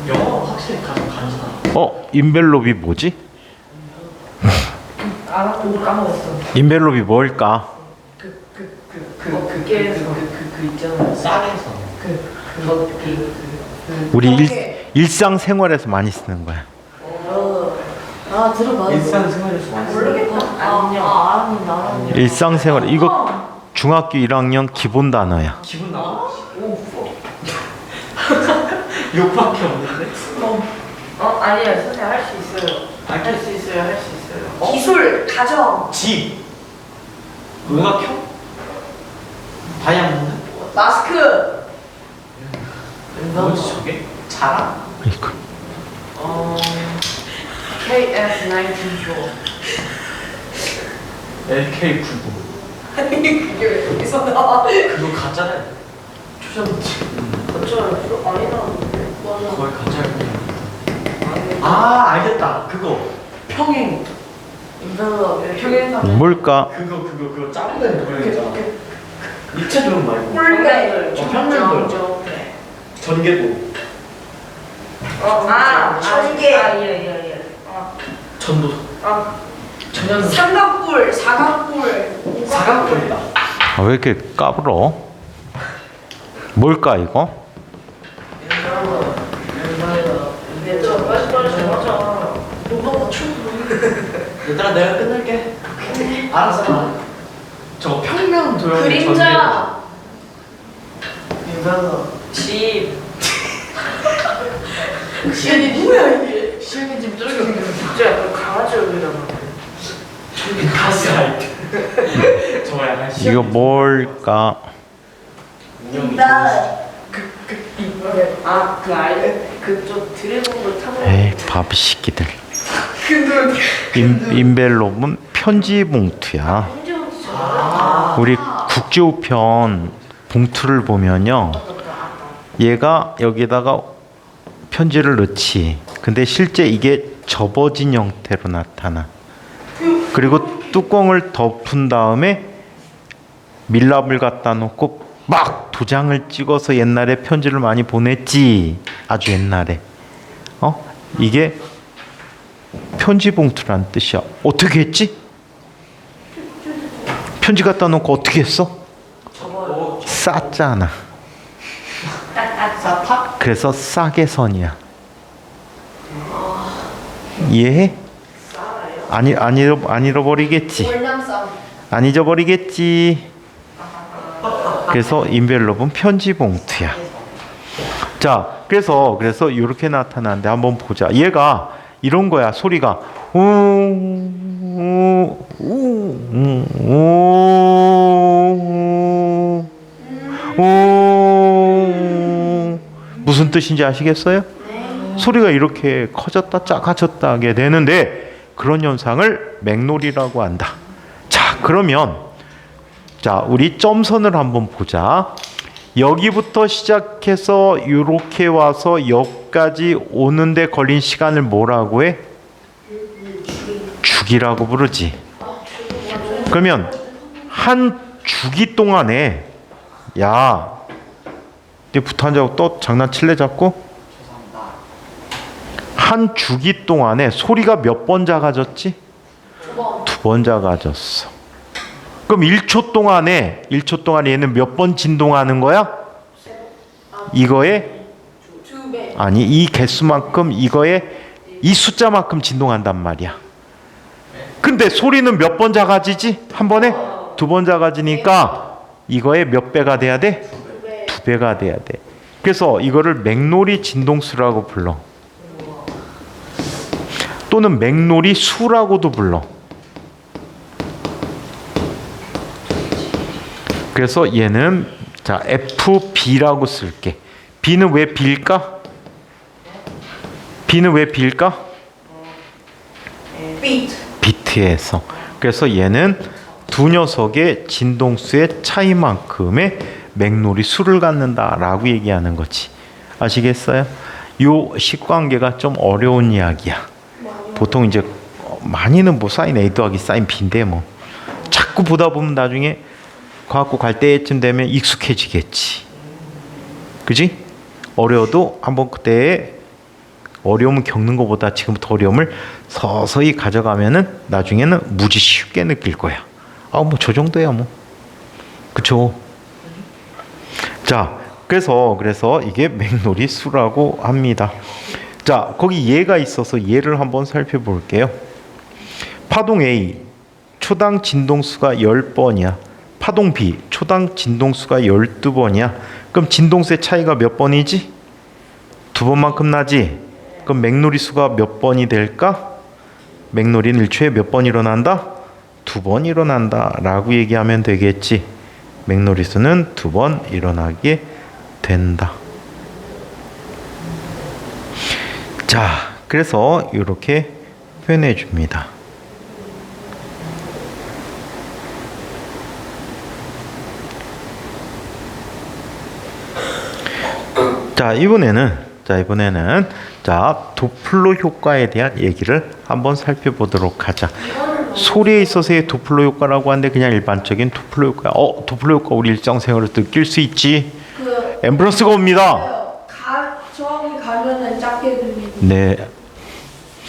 C: 영어 확실히 간지나.
B: 인벨롭이 뭐지?
D: 알았고 까먹었어.
B: 인벨롭이 뭘까?
D: 있잖아.
C: 싸게서.
B: 우리 일상생활에서 많이 쓰는 거야.
A: 들어봐.
C: 일상생활에서 많이 쓰는
A: 모르겠다. 알았는데.
B: 일상생활 이거 중학교 1학년 기본 단어야.
C: 기분 나빠? 욕밖에 없는데?
D: 아니야, 선생님 할 수 있어요.
C: 할
D: 수 있어요, 할 수 있어요.
A: 기술, 가정,
C: 집. 음악형? 다이아몬드?
A: 마스크.
C: 뭐지 저게? 자랑?
B: 이거.
D: KF19
C: LK99.
A: 이게 왜 여기서 나와?
C: 그거 가짜네.
D: 조졌지. 어쩌면 많이 나오는데.
C: 거의 가짜였구나. 알겠다. 그거 평행.
D: 평행사.
B: 뭘까?
C: 그거 짜는 모양 있잖아. 입체도형 말고.
A: 홀레.
C: 평면도요. 전개도.
A: 전개.
D: 예.
C: 전도. 전혀.
A: 삼각뿔, 사각뿔.
C: 사각형이다.
B: 왜 이렇게 까불어? 뭘까 이거?
D: 빨리 정하자.
C: 얘들아 내가 끝낼게. 알았어. 저거 평면 도형.
A: 그림자.
D: 집.
A: 시연이 뭐야 이게?
D: 시은이 집 저렇게 생겼어. 진짜 약간 강아지 얼굴이잖아.
C: 저기 가스라이트. 저거 약간
B: 이거 뭘까?
A: 나.
D: 그 아이 그저 드래곤볼 타고.
B: 에이 바보 새끼들.
A: 근데
B: 인벨롭은 편지 봉투야. 우리 국제우편 봉투를 보면요, 얘가 여기다가 편지를 넣지. 근데 실제 이게 접어진 형태로 나타나. 그리고 뚜껑을 덮은 다음에 밀랍을 갖다 놓고 막 도장을 찍어서 옛날에 편지를 많이 보냈지. 아주 옛날에. 이게 편지 봉투란 뜻이야. 어떻게 했지? 편지 갖다 놓고 어떻게 했어? 쌌잖아.
C: 사파?
B: 그래서 싸개선이야. 이해해? 안 잃어버리겠지.
A: 월남쌈.
B: 안 잊어버리겠지. 그래서 인벨롭은 편지 봉투야. 자, 그래서 이렇게 나타나는데 한번 보자. 얘가 이런 거야. 소리가 무슨 뜻인지 아시겠어요? 소리가 이렇게 커졌다 작아졌다 하게 되는데 그런 현상을 맥놀이라고 한다. 자, 그러면 자, 우리 점선을 한번 보자. 여기부터 시작해서 이렇게 와서 여기까지 오는데 걸린 시간을 뭐라고 해? 주기라고 부르지. 그러면 한 주기 동안에 야, 네 붙어 앉아고 또 장난칠래 자꾸? 한 주기 동안에 소리가 몇 번 작아졌지? 2번 작아졌어. 그럼 1초 동안에 얘는 몇 번 진동하는 거야? 이거에 아니 이 개수만큼 이거에 이 숫자만큼 진동한단 말이야. 근데 소리는 몇 번 작아지지? 한 번에? 2번 작아지니까 이거에 몇 배가 돼야 돼? 2배가 돼야 돼. 그래서 이거를 맥놀이 진동수라고 불러. 또는 맥놀이 수라고도 불러. 그래서 얘는 자 FB라고 쓸게. B는 왜 B일까? B는 왜 B일까? 비트에서. 그래서 얘는 두 녀석의 진동수의 차이만큼의 맥놀이 수를 갖는다라고 얘기하는 거지. 아시겠어요? 요 식관계가 좀 어려운 이야기야. 보통 이제 많이는 뭐 사인 A 더하기 사인 B인데 뭐 자꾸 보다 보면 나중에 과학고 갈 때쯤 되면 익숙해지겠지. 그지? 어려워도 한번 그때 어려움을 겪는 것보다 지금부터 어려움을 서서히 가져가면은 나중에는 무지 쉽게 느낄 거야. 아, 뭐 저 정도야 뭐. 그쵸? 자, 그래서 이게 맥놀이 수라고 합니다. 자, 거기 얘가 있어서 얘를 한번 살펴볼게요. 파동 A 초당 진동수가 10번이야. 파동 B 초당 진동수가 12번이야. 그럼 진동수의 차이가 몇 번이지? 2번만큼 나지? 그럼 맥놀이 수가 몇 번이 될까? 맥놀이는 1초에 몇 번 일어난다? 2번 일어난다 라고 얘기하면 되겠지. 맥놀이 수는 2번 일어나게 된다. 자, 그래서 이렇게 표현해 줍니다. 자, 이번에는 도플러 효과에 대한 얘기를 한번 살펴보도록 하자. 소리에 있어서의 도플러 효과라고 하는데 그냥 일반적인 도플러 효과야. 도플러 효과 우리 일상생활에서 느낄 수 있지. 앰뷸런스가 옵니다.
A: 저기 가면은 작게 들리고.
B: 네.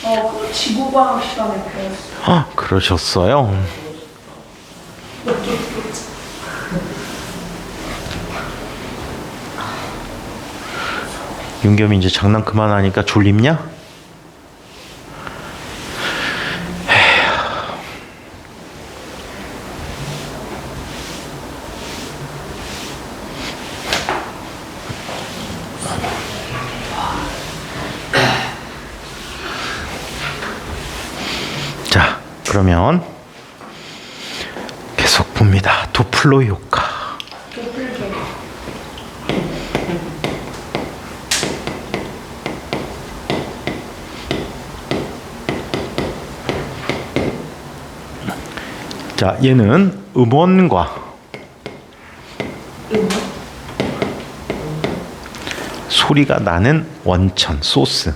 A: 그 지구과학 시간에 배웠어.
B: 그러셨어요? 윤겸이 이제 장난 그만하니까 졸립냐? 자, 그러면 계속 봅니다. 도플러 효과. 자, 얘는 음원과 소리가 나는 원천, 소스.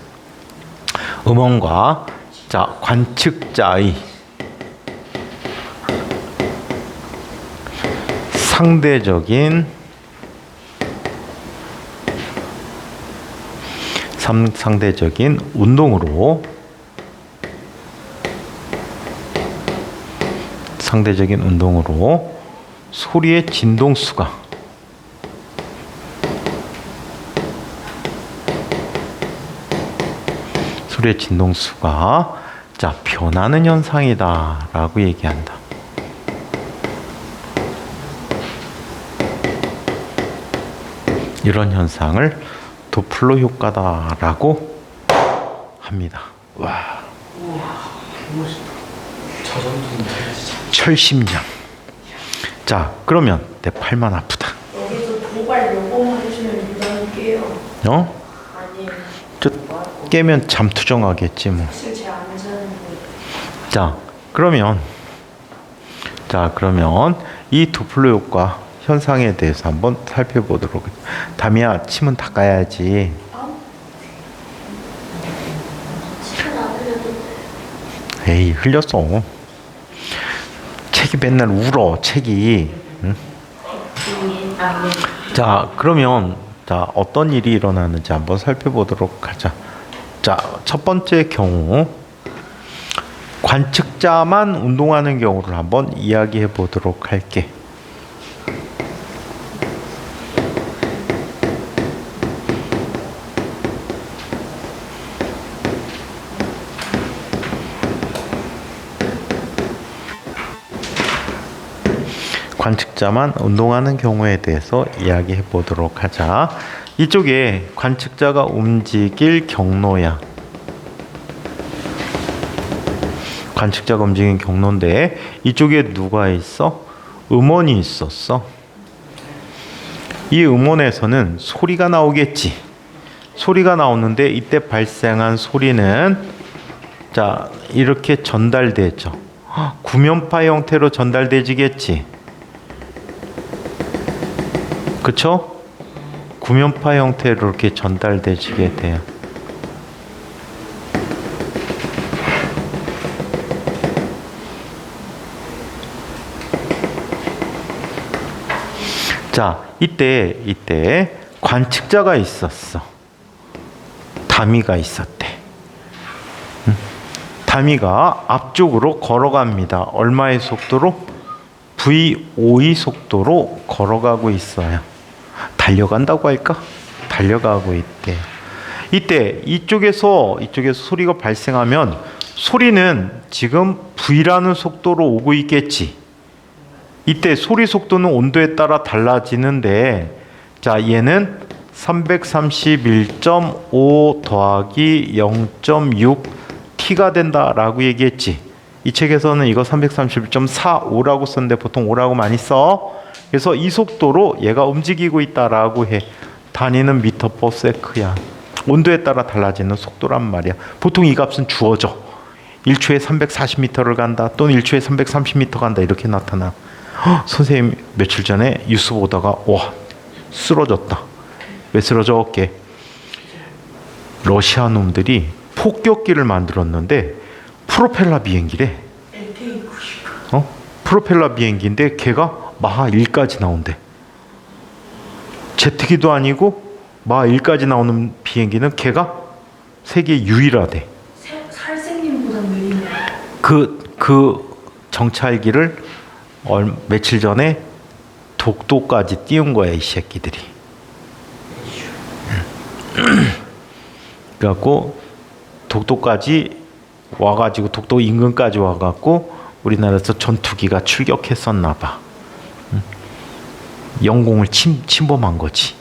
B: 음원과 자, 관측자의 상대적인 운동으로 소리의 진동수가 자, 변하는 현상이다 라고 얘기한다. 이런 현상을 도플러 효과다라고 합니다. 와,
C: 멋있다. 저 정도는 돼야지.
B: 철심장. 자, 그러면 내 팔만 아프다.
D: 여기서 도발 요거만 해주면 유단히 깨요.
B: 어?
D: 아니에요.
B: 저 깨면 잠투정하겠지 뭐.
D: 사실 제안 자는데.
B: 자, 그러면 이 도플러 효과 현상에 대해서 한번 살펴보도록. 다미야, 침은 닦아야지.
A: 치킨 안 흘려도
B: 에이, 흘렸어. 책이 맨날 울어. 책이. 응? 자, 그러면 자, 어떤 일이 일어나는지 한번 살펴보도록 하자. 자, 첫 번째 경우 관측자만 운동하는 경우를 한번 이야기해 보도록 할게. 관측자만 운동하는 경우에 대해서 이야기해 보도록 하자. 이쪽에 관측자가 움직일 경로야. 관측자가 움직이는 경로인데 이쪽에 누가 있어? 음원이 있었어. 이 음원에서는 소리가 나오겠지. 소리가 나오는데 이때 발생한 소리는 자, 이렇게 전달되죠. 구면파 형태로 전달되지겠지. 그쵸? 구면파 형태로 이렇게 전달되지게 돼요. 자, 이때 관측자가 있었어. 다미가 있었대. 다미가 앞쪽으로 걸어갑니다. 얼마의 속도로? V5의 속도로 걸어가고 있어요. 달려간다고 할까? 달려가고 있대. 이때 이쪽에서 소리가 발생하면 소리는 지금 V라는 속도로 오고 있겠지. 이때 소리 속도는 온도에 따라 달라지는데 자, 얘는 331.5 더하기 0.6 T가 된다라고 얘기했지. 이 책에서는 이거 331.45라고 썼는데 보통 5라고 많이 써. 그래서 이 속도로 얘가 움직이고 있다라고 해. 단위는 미터 퍼 세크야. 온도에 따라 달라지는 속도란 말이야. 보통 이 값은 주어져. 1초에 340m를 간다 또는 1초에 330m 간다 이렇게 나타나. 선생님 며칠 전에 뉴스 보다가 와, 쓰러졌다. 왜 쓰러졌게? 러시아 놈들이 폭격기를 만들었는데 프로펠러 비행기래. 프로펠러 비행기인데 걔가 마하 1까지 나온대. 제트기도 아니고 마하 1까지 나오는 비행기는 걔가 세계 유일하대.
D: 살생님보다 느리네.
B: 그 정찰기를 며칠 전에 독도까지 띄운 거야, 이 새끼들이. 그래갖고 독도까지 와가지고 독도 인근까지 와갖고 우리나라에서 전투기가 출격했었나 봐. 영공을 침범한 거지.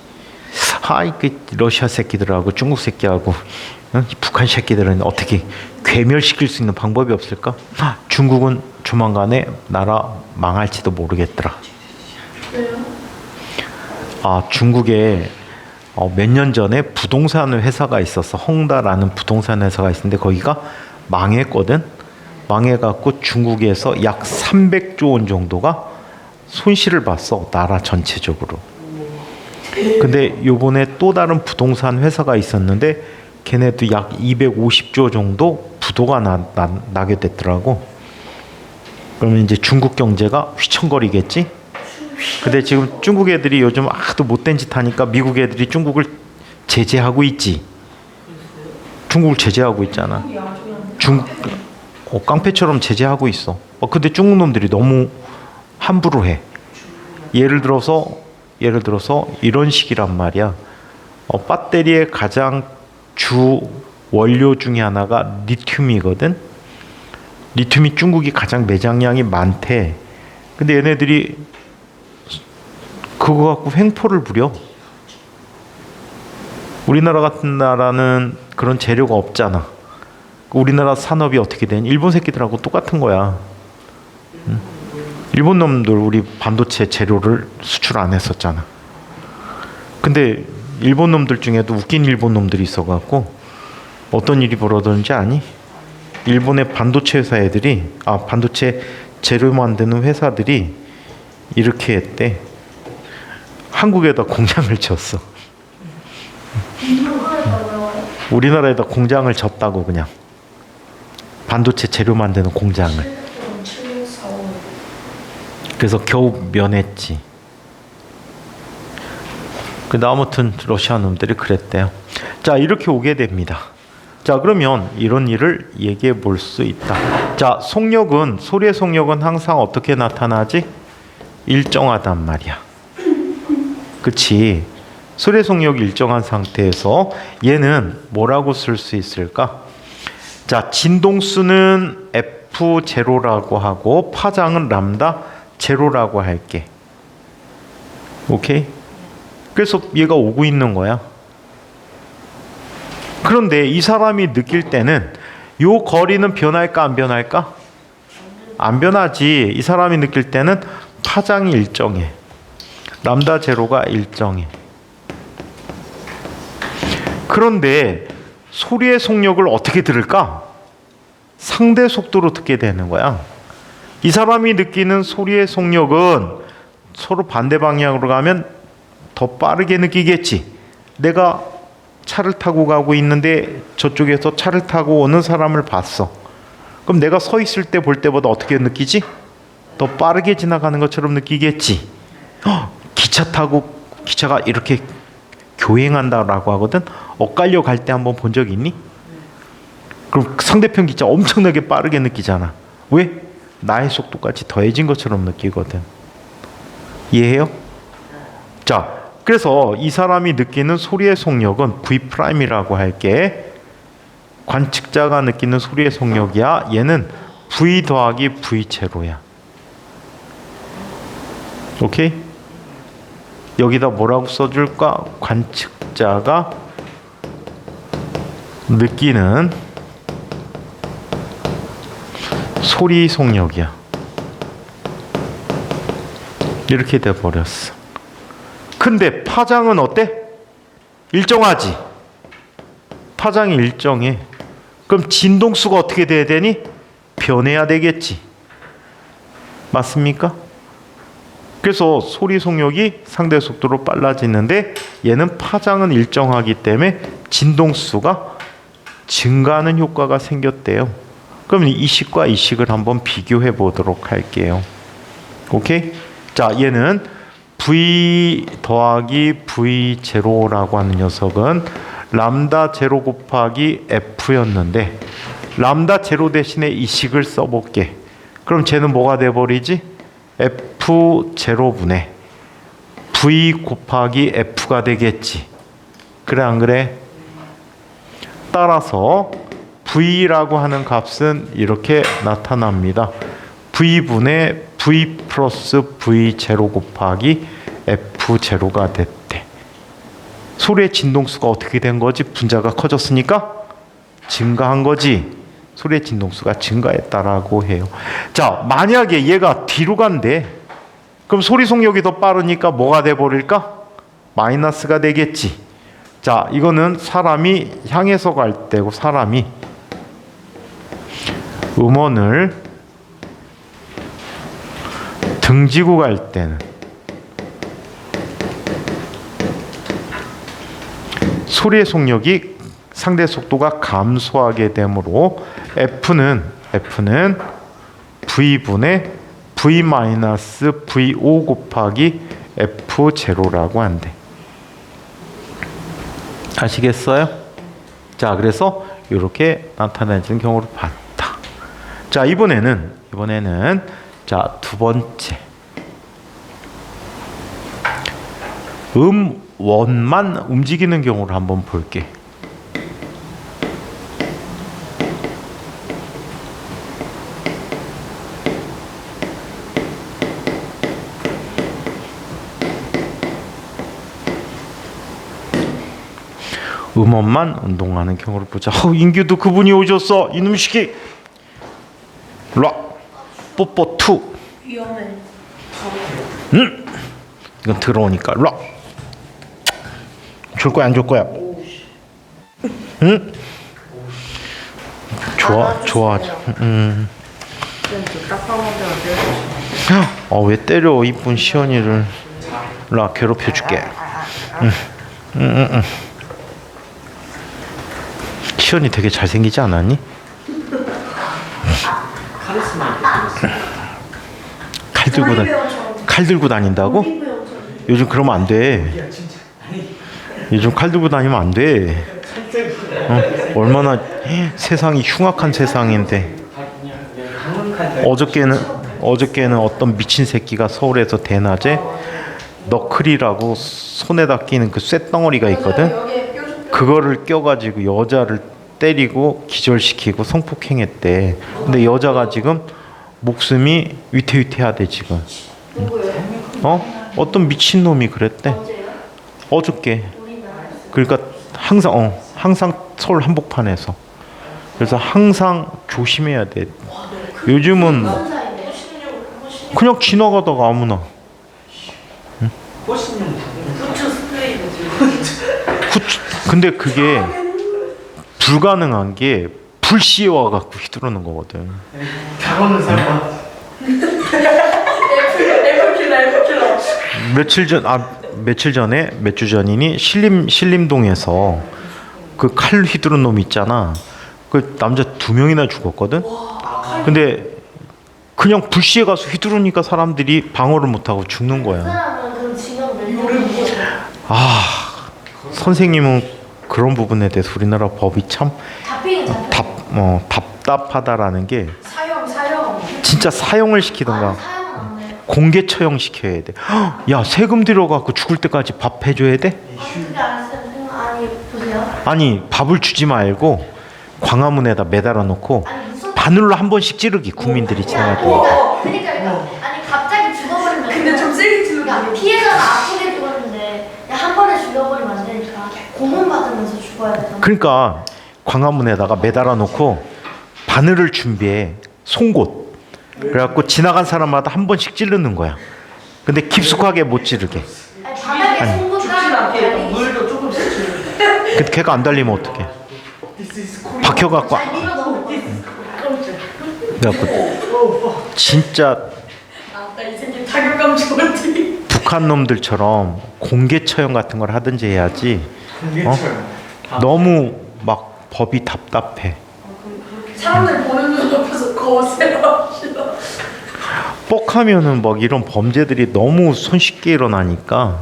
B: 그 러시아 새끼들하고 중국 새끼하고 북한 새끼들은 어떻게 괴멸시킬 수 있는 방법이 없을까? 중국은 조만간에 나라 망할지도 모르겠더라.
A: 왜요?
B: 중국에 몇 년 전에 부동산 회사가 있어서 헝다라는 부동산 회사가 있었는데 거기가 망했거든. 망해갖고 중국에서 약 300조 원 정도가 손실을 봤어, 나라 전체적으로. 근데 요번에 또 다른 부동산 회사가 있었는데 걔네도 약 250조 정도 부도가 나게 됐더라고. 그러면 이제 중국 경제가 휘청거리겠지. 근데 지금 중국 애들이 요즘 하도 못된 짓 하니까 미국 애들이 중국을 제재하고 있지. 중국을 제재하고 있잖아. 깡패처럼 제재하고 있어. 근데 중국 놈들이 너무 함부로 해. 예를 들어서 이런 식이란 말이야. 배터리의 가장 주 원료 중에 하나가 리튬이거든. 리튬이 중국이 가장 매장량이 많대. 근데 얘네들이 그거 갖고 횡포를 부려. 우리나라 같은 나라는 그런 재료가 없잖아. 우리나라 산업이 어떻게 되니? 일본 새끼들하고 똑같은 거야. 응? 일본 놈들 우리 반도체 재료를 수출 안 했었잖아. 근데 일본 놈들 중에도 웃긴 일본 놈들이 있어갖고 어떤 일이 벌어졌는지 아니? 일본의 반도체 회사 애들이 반도체 재료 만드는 회사들이 이렇게 했대. 한국에다 공장을 졌어. 우리나라에다 공장을 졌다고 그냥. 반도체 재료 만드는 공장을. 그래서 겨우 면했지. 근데 아무튼 러시아 놈들이 그랬대요. 자, 이렇게 오게 됩니다. 자, 그러면 이런 일을 얘기해 볼 수 있다. 자, 속력은, 소리의 속력은 항상 어떻게 나타나지? 일정하단 말이야. 그치? 소리의 속력이 일정한 상태에서 얘는 뭐라고 쓸 수 있을까? 자, 진동수는 F0라고 하고 파장은 람다 제로라고 할게. 오케이? 그래서 얘가 오고 있는 거야. 그런데 이 사람이 느낄 때는 요 거리는 변할까 안 변할까? 안 변하지. 이 사람이 느낄 때는 파장이 일정해. 람다 제로가 일정해. 그런데 소리의 속력을 어떻게 들을까? 상대 속도로 듣게 되는 거야. 이 사람이 느끼는 소리의 속력은 서로 반대 방향으로 가면 더 빠르게 느끼겠지. 내가 차를 타고 가고 있는데 저쪽에서 차를 타고 오는 사람을 봤어. 그럼 내가 서 있을 때 볼 때보다 어떻게 느끼지? 더 빠르게 지나가는 것처럼 느끼겠지. 기차 타고 기차가 이렇게 교행한다라고 하거든. 엇갈려 갈 때 한번 본 적 있니? 그럼 상대편 기차 엄청나게 빠르게 느끼잖아. 왜? 나의 속도까지 더해진 것처럼 느끼거든. 이해해요? 자, 그래서 이 사람이 느끼는 소리의 속력은 V'이라고 할게. 관측자가 느끼는 소리의 속력이야. 얘는 V 더하기 V 제로야. 오케이? 여기다 뭐라고 써줄까? 관측자가 느끼는 소리 속력이야. 이렇게 돼버렸어. 근데 파장은 어때? 일정하지? 파장이 일정해. 그럼 진동수가 어떻게 돼야 되니? 변해야 되겠지. 맞습니까? 그래서 소리 속력이 상대 속도로 빨라지는데 얘는 파장은 일정하기 때문에 진동수가 증가하는 효과가 생겼대요. 그럼 이 식과 이 식을 한번 비교해 보도록 할게요. 오케이? 자, 얘는 V 더하기 V 제로라고 하는 녀석은 람다 제로 곱하기 F였는데 람다 제로 대신에 이 식을 써볼게. 그럼 쟤는 뭐가 돼버리지? F 제로분의 V 곱하기 F가 되겠지. 그래 안 그래? 따라서 V라고 하는 값은 이렇게 나타납니다. V분의 V 플러스 V 제로 곱하기 F 제로가 됐대. 소리의 진동수가 어떻게 된 거지? 분자가 커졌으니까 증가한 거지. 소리의 진동수가 증가했다라고 해요. 자, 만약에 얘가 뒤로 간대. 그럼 소리 속력이 더 빠르니까 뭐가 돼버릴까? 마이너스가 되겠지. 자, 이거는 사람이 향해서 갈 때고 사람이 음원을 등지고 갈 때는 소리의 속력이 상대 속도가 감소하게 되므로 F는 V분의 V 마이너스 V5 곱하기 F0라고 한대. 아시겠어요? 자, 그래서 이렇게 나타내는 경우를 봤다. 자, 이번에는 자, 두 번째 음원만 움직이는 경우를 한번 볼게. 음원만 운동하는 경우를 보자. 인규도 그분이 오셨어. 이놈 시키. 일로 와. 뽀뽀 투.
D: 위험해.
B: 이건 들어오니까 일로 와. 줄 거야 안 줄 거야? 응? 좋아하죠. 왜 때려 이쁜 시연이를. 일로 와 괴롭혀줄게. 시연이 되게 잘생기지 않았니?
C: 카리스마 있게
B: 칼 들고 다닌다고? 요즘 그러면 안 돼. 요즘 칼 들고 다니면 안 돼. 얼마나 세상이 흉악한 세상인데. 어저께는 어떤 미친 새끼가 서울에서 대낮에 너클이라고 손에다 끼는 그 쇳덩어리가 있거든. 그거를 껴가지고 여자를 때리고 기절시키고 성폭행했대. 근데 여자가 지금 목숨이 위태위태하대 지금. 어떤 미친 놈이 그랬대. 어저께. 그러니까 항상 서울 한복판에서. 그래서 항상 조심해야 돼. 요즘은 그냥 지나가다가 아무나. 근데 그게 불가능한 게 불시에 와갖고 휘두르는 거거든.
C: 결혼은 설마
B: 며칠 전에 몇 주 전이니 신림동에서 그 칼 휘두른 놈 있잖아. 그 남자 2명이나 죽었거든. 근데 그냥 불시에 가서 휘두르니까 사람들이 방어를 못하고 죽는 거야. 선생님은 그런 부분에 대해서 우리나라 법이 참 답답하다라는 게 진짜 사형을 시키던가 공개 처형 시켜야 돼. 야 세금 들여갖고 죽을 때까지 밥 해줘야 돼? 아니 밥을 주지 말고 광화문에다 매달아 놓고 바늘로 한 번씩 찌르기 국민들이 지나갈 때.
A: 그러니까 아니 갑자기 죽어버리면
D: 근데 좀 세게 찌르면
A: 피해자가 아프게 죽었는데 한 번에 죽여버리면 안 되니까 고문 받으면서 죽어야 되잖아.
B: 그러니까 광화문에다가 매달아 놓고 바늘을 준비해. 송곳. 그래갖고 지나간 사람마다 한 번씩 찌르는 거야. 근데 깊숙하게 못 찌르게.
A: 바닥에 송곳
D: 물도 조금씩
B: 근데 걔가 안 달리면 어떡해? 박혀갖고. 그래갖고 진짜
D: 이 새끼 자격감 좋은지.
B: 북한 놈들처럼 공개 처형 같은 걸 하든지 해야지. 너무 막 법이 답답해.
D: 사람들 보는 눈 앞에서 거세요.
B: 뻑하면은 막 이런 범죄들이 너무 손쉽게 일어나니까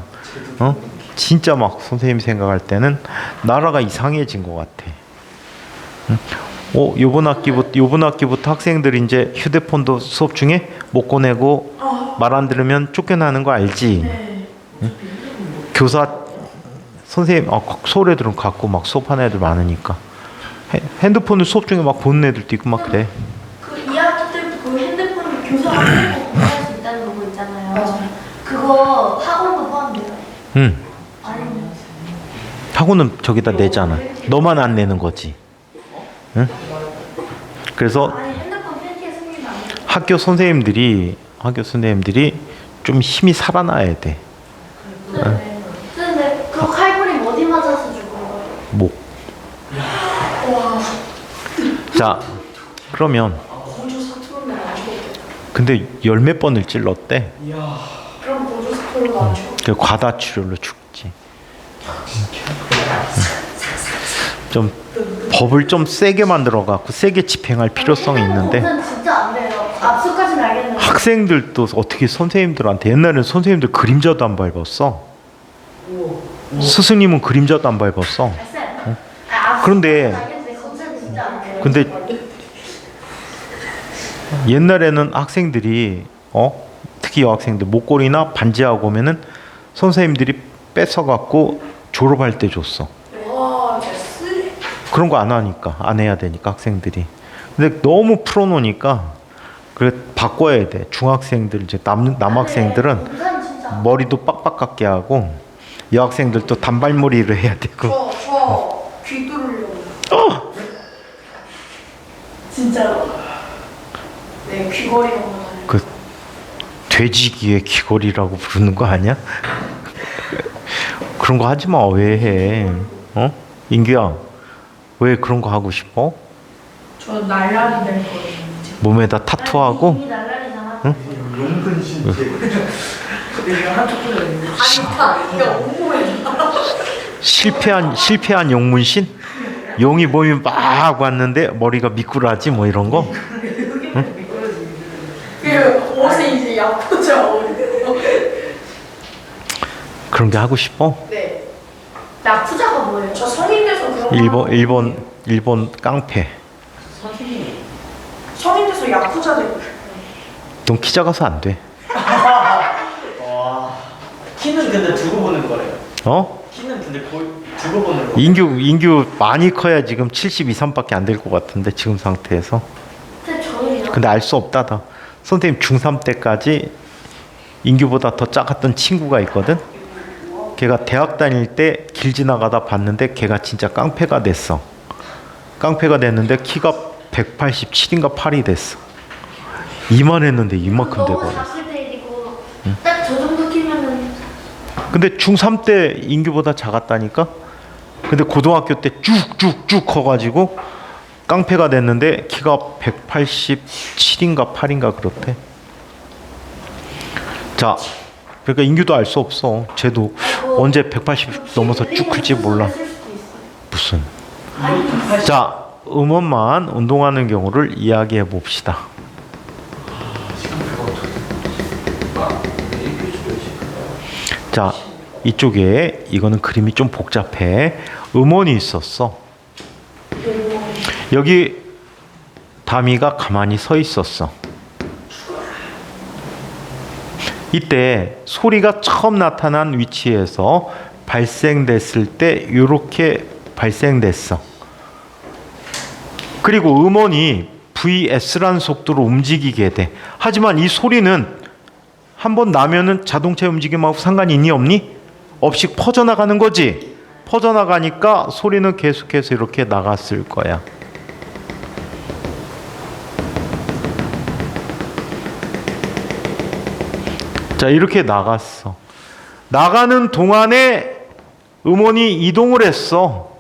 B: 진짜 막 선생님 생각할 때는 나라가 이상해진 것 같아. 요번 학기부터 학생들이 이제 휴대폰도 수업 중에 못 꺼내고 말 안 들으면 쫓겨나는 거 알지? 교사 선생님 서울 애들은 갖고 막 수업하는 애들 많으니까 핸드폰을 수업 중에 막 보는 애들도 있고 막 그래.
A: 그 2학기 때부터 그 핸드폰 교사가 빼고 공부할 수 있다는 거 있잖아요. 그거 학원도 포함돼요?
B: 응.
A: 아니면
B: 학원은 저기다 내잖아. 너만 안 내는 거지. 응? 그래서
A: 아니 핸드폰 팬티에 숨기면 안 돼요?
B: 학교 선생님들이 좀 힘이 살아나야 돼.
A: 근데 그 칼부림 어디 맞아서 죽어요?
B: 목. 자, 그러면 근데 10몇 번을 찔렀대.
D: 그럼 보조 스토리가 안 좋아.
B: 그 과다 치료로 죽지. 좀 법을 좀 세게 만들어 갖고 세게 집행할 필요성이 있는데
A: 핸드폰 진짜 안 돼요. 압수까지는 알겠는데.
B: 학생들도 어떻게 선생님들한테 옛날에는 선생님들 그림자도 안 밟았어. 스승님은 그림자도 안 밟았어. 그런데 근데 옛날에는 학생들이 특히 여학생들 목걸이나 반지하고 오면은 선생님들이 뺏어 갖고 졸업할 때 줬어. 그런 거 안 하니까 안 해야 되니까 학생들이. 근데 너무 풀어놓으니까 그래 바꿔야 돼. 중학생들 이제 남학생들은 머리도 빡빡 깎게 하고 여학생들도 단발머리를 해야 되고.
D: 귀걸이가 뭐잖아요.
B: 그 돼지기의 귀걸이라고 부르는 거 아니야? 그런 거 하지 마. 왜 해? 어? 인규야, 왜 그런 거 하고 싶어?
D: 저 날라리 될 거예요.
B: 몸에다 타투하고?
A: 이미 날라리잖아.
B: 응?
C: 용근 신체.
D: 이거 한쪽 풀려 있는. 아니, 이게 온몸에
B: 실패한 용문신? 용이 몸이 막 왔는데 머리가 미꾸라지 뭐 이런 거?
D: 그 옷이 이제 야쿠자
B: 그런 게 하고 싶어?
D: 네.
A: 야쿠자가 뭐예요?
D: 저 성인 돼서 그런
B: 일본 깡패.
C: 선생님.
D: 성인 돼서 야쿠자 되고 싶어요.
B: 넌 키 작아서 안 돼.
C: 와. 키는 근데 두고 보는 거래요.
B: 어?
C: 키는 근데 거의 두고 보는 거.
B: 인규 많이 커야 지금 72, 3밖에 안 될 것 같은데 지금 상태에서.
A: 근데 저는요.
B: 근데 알 수 없다. 선생님 중3 때까지 인규보다 더 작았던 친구가 있거든. 걔가 대학 다닐 때 길 지나가다 봤는데 걔가 진짜 깡패가 됐어. 깡패가 됐는데 키가 187인가 8이 됐어. 이만했는데 이만큼
A: 너무
B: 되고.
A: 작을 때 일이고 딱 저 정도 키면은
B: 근데 중3 때 인규보다 작았다니까. 근데 고등학교 때 쭉쭉쭉 커가지고 깡패가 됐는데 키가 187인가 8인가 그렇대. 자, 그러니까 인규도 알 수 없어. 쟤도 언제 180 넘어서 쭉 클지 몰라. 무슨? 자, 음원만 운동하는 경우를 이야기해 봅시다. 자, 이쪽에 이거는 그림이 좀 복잡해. 음원이 있었어. 여기 다미가 가만히 서 있었어. 이때 소리가 처음 나타난 위치에서 발생됐을 때 이렇게 발생됐어. 그리고 음원이 VS라는 속도로 움직이게 돼. 하지만 이 소리는 한번 나면은 자동차 움직임하고 상관이 있니 없니? 없이 퍼져나가는 거지. 퍼져나가니까 소리는 계속해서 이렇게 나갔을 거야. 자, 이렇게 나갔어. 나가는 동안에 음원이 이동을 했어.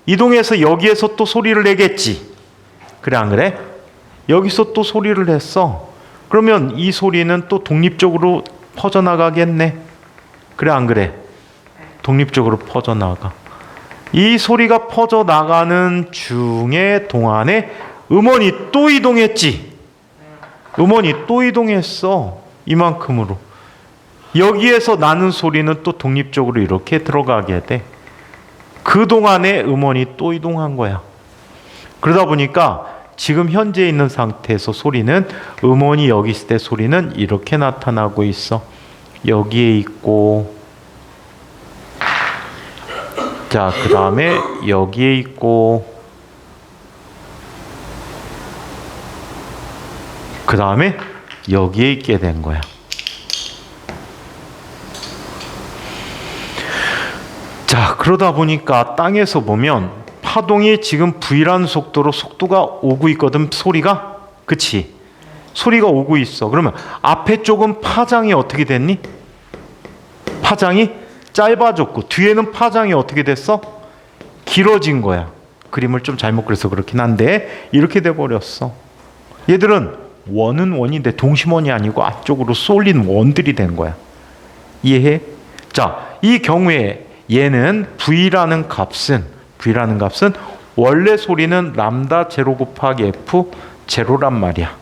B: 이동해서 여기에서 또 소리를 내겠지. 그래 안 그래? 여기서 또 소리를 했어. 그러면 이 소리는 또 독립적으로 퍼져나가겠네. 그래 안 그래? 독립적으로 퍼져나가. 이 소리가 퍼져나가는 중에 동안에 음원이 또 이동했지. 음원이 또 이동했어. 이만큼으로. 여기에서 나는 소리는 또 독립적으로 이렇게 들어가게 돼. 그동안에 음원이 또 이동한 거야. 그러다 보니까 지금 현재 있는 상태에서 소리는 음원이 여기 있을 때 소리는 이렇게 나타나고 있어. 여기에 있고, 자, 그 다음에 여기에 있고, 그 다음에 여기에 있게 된 거야. 자, 그러다 보니까 땅에서 보면 파동이 지금 V라는 속도로 속도가 오고 있거든, 소리가. 그치? 소리가 오고 있어. 그러면 앞에 쪽은 파장이 어떻게 됐니? 파장이 짧아졌고 뒤에는 파장이 어떻게 됐어? 길어진 거야. 그림을 좀 잘못 그려서 그렇긴 한데 이렇게 돼버렸어. 얘들은 원은 원인데 동심원이 아니고 앞쪽으로 쏠린 원들이 된 거야. 이해해? 자, 이 경우에 얘는 V라는 값은 원래 소리는 람다 제로 곱하기 F 제로란 말이야.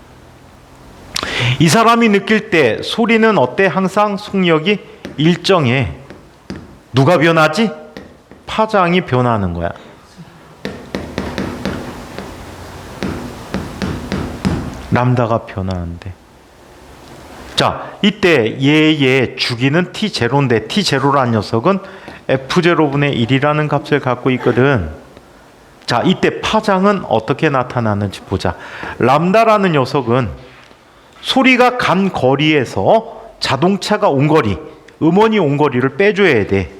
B: 이 사람이 느낄 때 소리는 어때? 항상 속력이 일정해. 누가 변하지? 파장이 변하는 거야. 람다가 변하는데. 자, 이때 얘의 주기는 T0인데 T0라는 녀석은 F0분의 1이라는 값을 갖고 있거든. 자, 이때 파장은 어떻게 나타나는지 보자. 람다라는 녀석은 소리가 간 거리에서 자동차가 온 거리, 음원이 온 거리를 빼줘야 돼.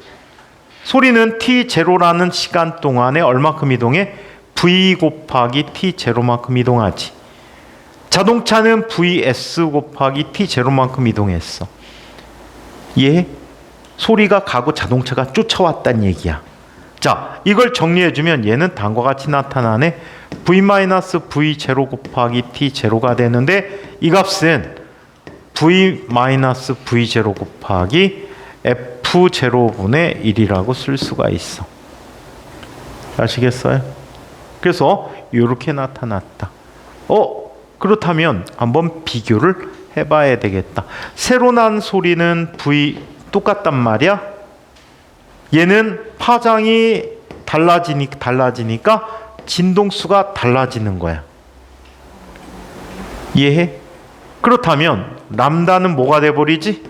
B: 소리는 T0라는 시간 동안에 얼마큼 이동해? V 곱하기 T0만큼 이동하지. 자동차는 VS 곱하기 T 제로만큼 이동했어. 예? 소리가 가고 자동차가 쫓아왔단 얘기야. 자, 이걸 정리해주면 얘는 다음과 같이 나타나네. V-V 제로 곱하기 T 제로가 되는데 이 값은 V-V 제로 곱하기 F 제로분의 1이라고 쓸 수가 있어. 아시겠어요? 그래서 이렇게 나타났다. 그렇다면 한번 비교를 해봐야 되겠다. 새로 난 소리는 V 똑같단 말이야. 얘는 파장이 달라지니까 진동수가 달라지는 거야. 이해해? 그렇다면 람다는 뭐가 돼버리지?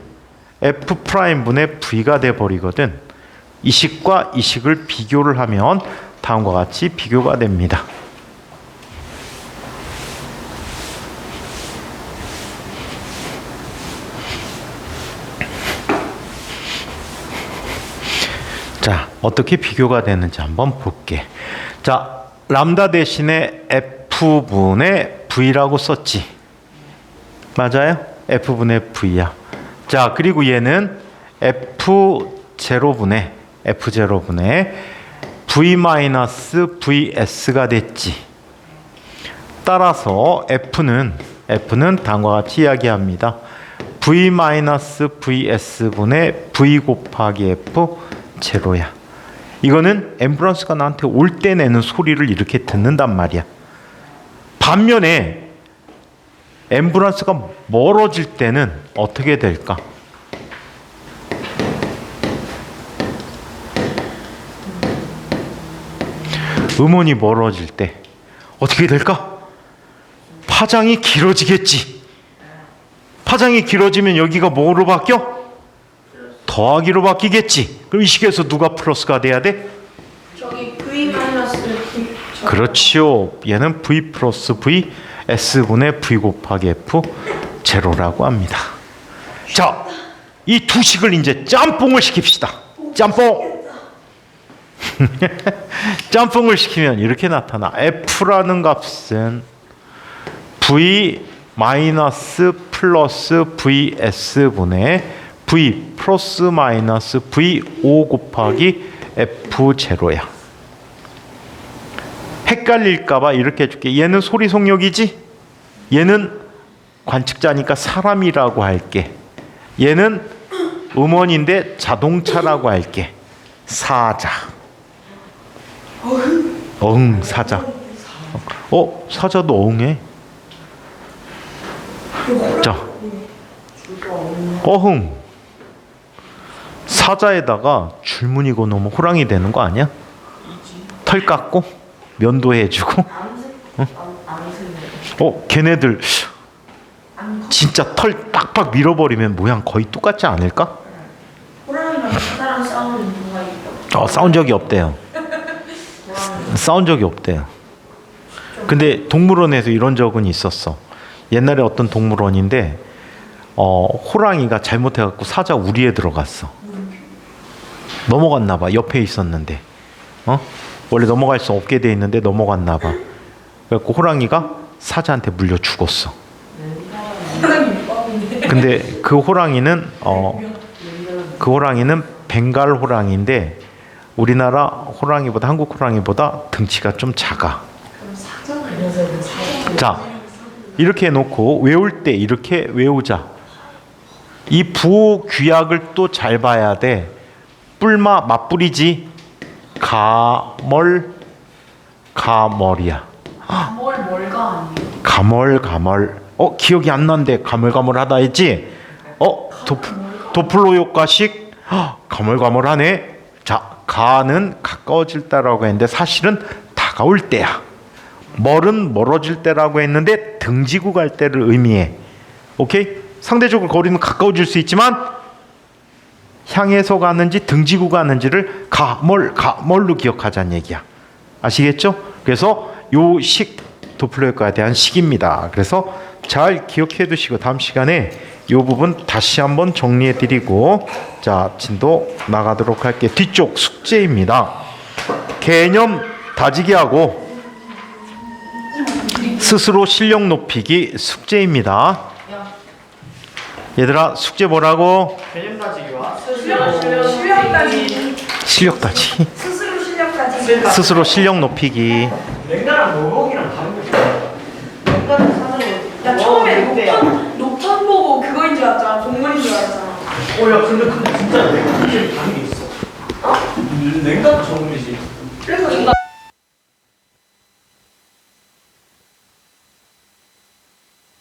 B: F 프라임분의 V가 돼버리거든. 이 식과 이 식을 비교를 하면 다음과 같이 비교가 됩니다. 자, 어떻게 비교가 되는지 한번 볼게. 자, 람다 대신에 F분의 V라고 썼지. 맞아요? F분의 V야. 자, 그리고 얘는 F0분의 V-VS가 됐지. 따라서 F는 다음과 같이 이야기합니다. V-VS분의 V 곱하기 F 제로야. 이거는 앰뷸런스가 나한테 올 때 내는 소리를 이렇게 듣는단 말이야. 반면에 앰뷸런스가 멀어질 때는 어떻게 될까? 음원이 멀어질 때 어떻게 될까? 파장이 길어지겠지. 파장이 길어지면 여기가 뭐로 바뀌어? 더하기로 바뀌겠지. 그럼 이 식에서 누가 플러스가 돼야 돼?
D: 저기 V 마이너스 V.
B: 그렇지요. 얘는 V 플러스 V S분의 V 곱하기 F 제로라고 합니다. 자, 이 두 식을 이제 짬뽕을 시킵시다. 짬뽕. 짬뽕을 시키면 이렇게 나타나. F라는 값은 V 마이너스 플러스 VS분의 V 플러스 마이너스 V5 곱하기 F 제로야. 헷갈릴까봐 이렇게 해줄게. 얘는 소리 속력이지? 얘는 관측자니까 사람이라고 할게. 얘는 음원인데 자동차라고 할게. 사자. 사자. 사자도 어흥해. 자, 어흥. 사자에다가 줄무늬 넣으면 호랑이 되는 거 아니야? 털 깎고 면도해주고. 걔네들 진짜 털 빡빡 밀어버리면 모양 거의 똑같지 않을까?
D: 호랑이랑 사자랑 싸우는 이유가 있어.
B: 싸운 적이 없대요. 싸운 적이 없대요. 근데 동물원에서 이런 적은 있었어. 옛날에 어떤 동물원인데 호랑이가 잘못해갖고 사자 우리에 들어갔어. 넘어갔나 봐. 옆에 있었는데 원래 넘어갈 수 없게 돼 있는데 넘어갔나 봐. 그래갖고 호랑이가 사자한테 물려 죽었어. 근데 그 호랑이는 벵갈 호랑이인데 우리나라 호랑이보다 한국 호랑이보다 등치가 좀 작아. 자, 이렇게 해놓고 외울 때 이렇게 외우자. 이 부호 규약을 또 잘 봐야 돼. 뿔마 맞불이지. 가멀이야.
D: 가멀가 아니에요?
B: 가멀. 기억이 안 난데 가물가물하다 했지. 도플로 효과식. 가물가물하네. 자, 가는 가까워질 때라고 했는데 사실은 다가올 때야. 멀은 멀어질 때라고 했는데 등지고 갈 때를 의미해. 오케이? 상대적으로 거리는 가까워질 수 있지만 향해서 가는지 등지고 가는지를 가멀로 기억하자는 얘기야. 아시겠죠? 그래서 요 식 도플러 효과에 대한 식입니다. 그래서 잘 기억해 두시고 다음 시간에 요 부분 다시 한번 정리해 드리고 자, 진도 나가도록 할게요. 뒤쪽 숙제입니다. 개념 다지기 하고 스스로 실력 높이기 숙제입니다. 얘들아 숙제 뭐라고?
C: 개념 가지기와
D: 실력까지.
B: 실력 따지기.
D: 스스로 실력까지.
B: 스스로 실력 높이기.
C: 냉가랑 노동이랑 다른 거 있어요. 냉가는 사는
D: 야 처음에 녹턴 보고 그거인 줄 알았잖아. 동물인 줄 알았잖아.
C: 야 근데 진짜 냉가 다른 게 있어. 냉가도 전문이지.
D: 그래서 뭔가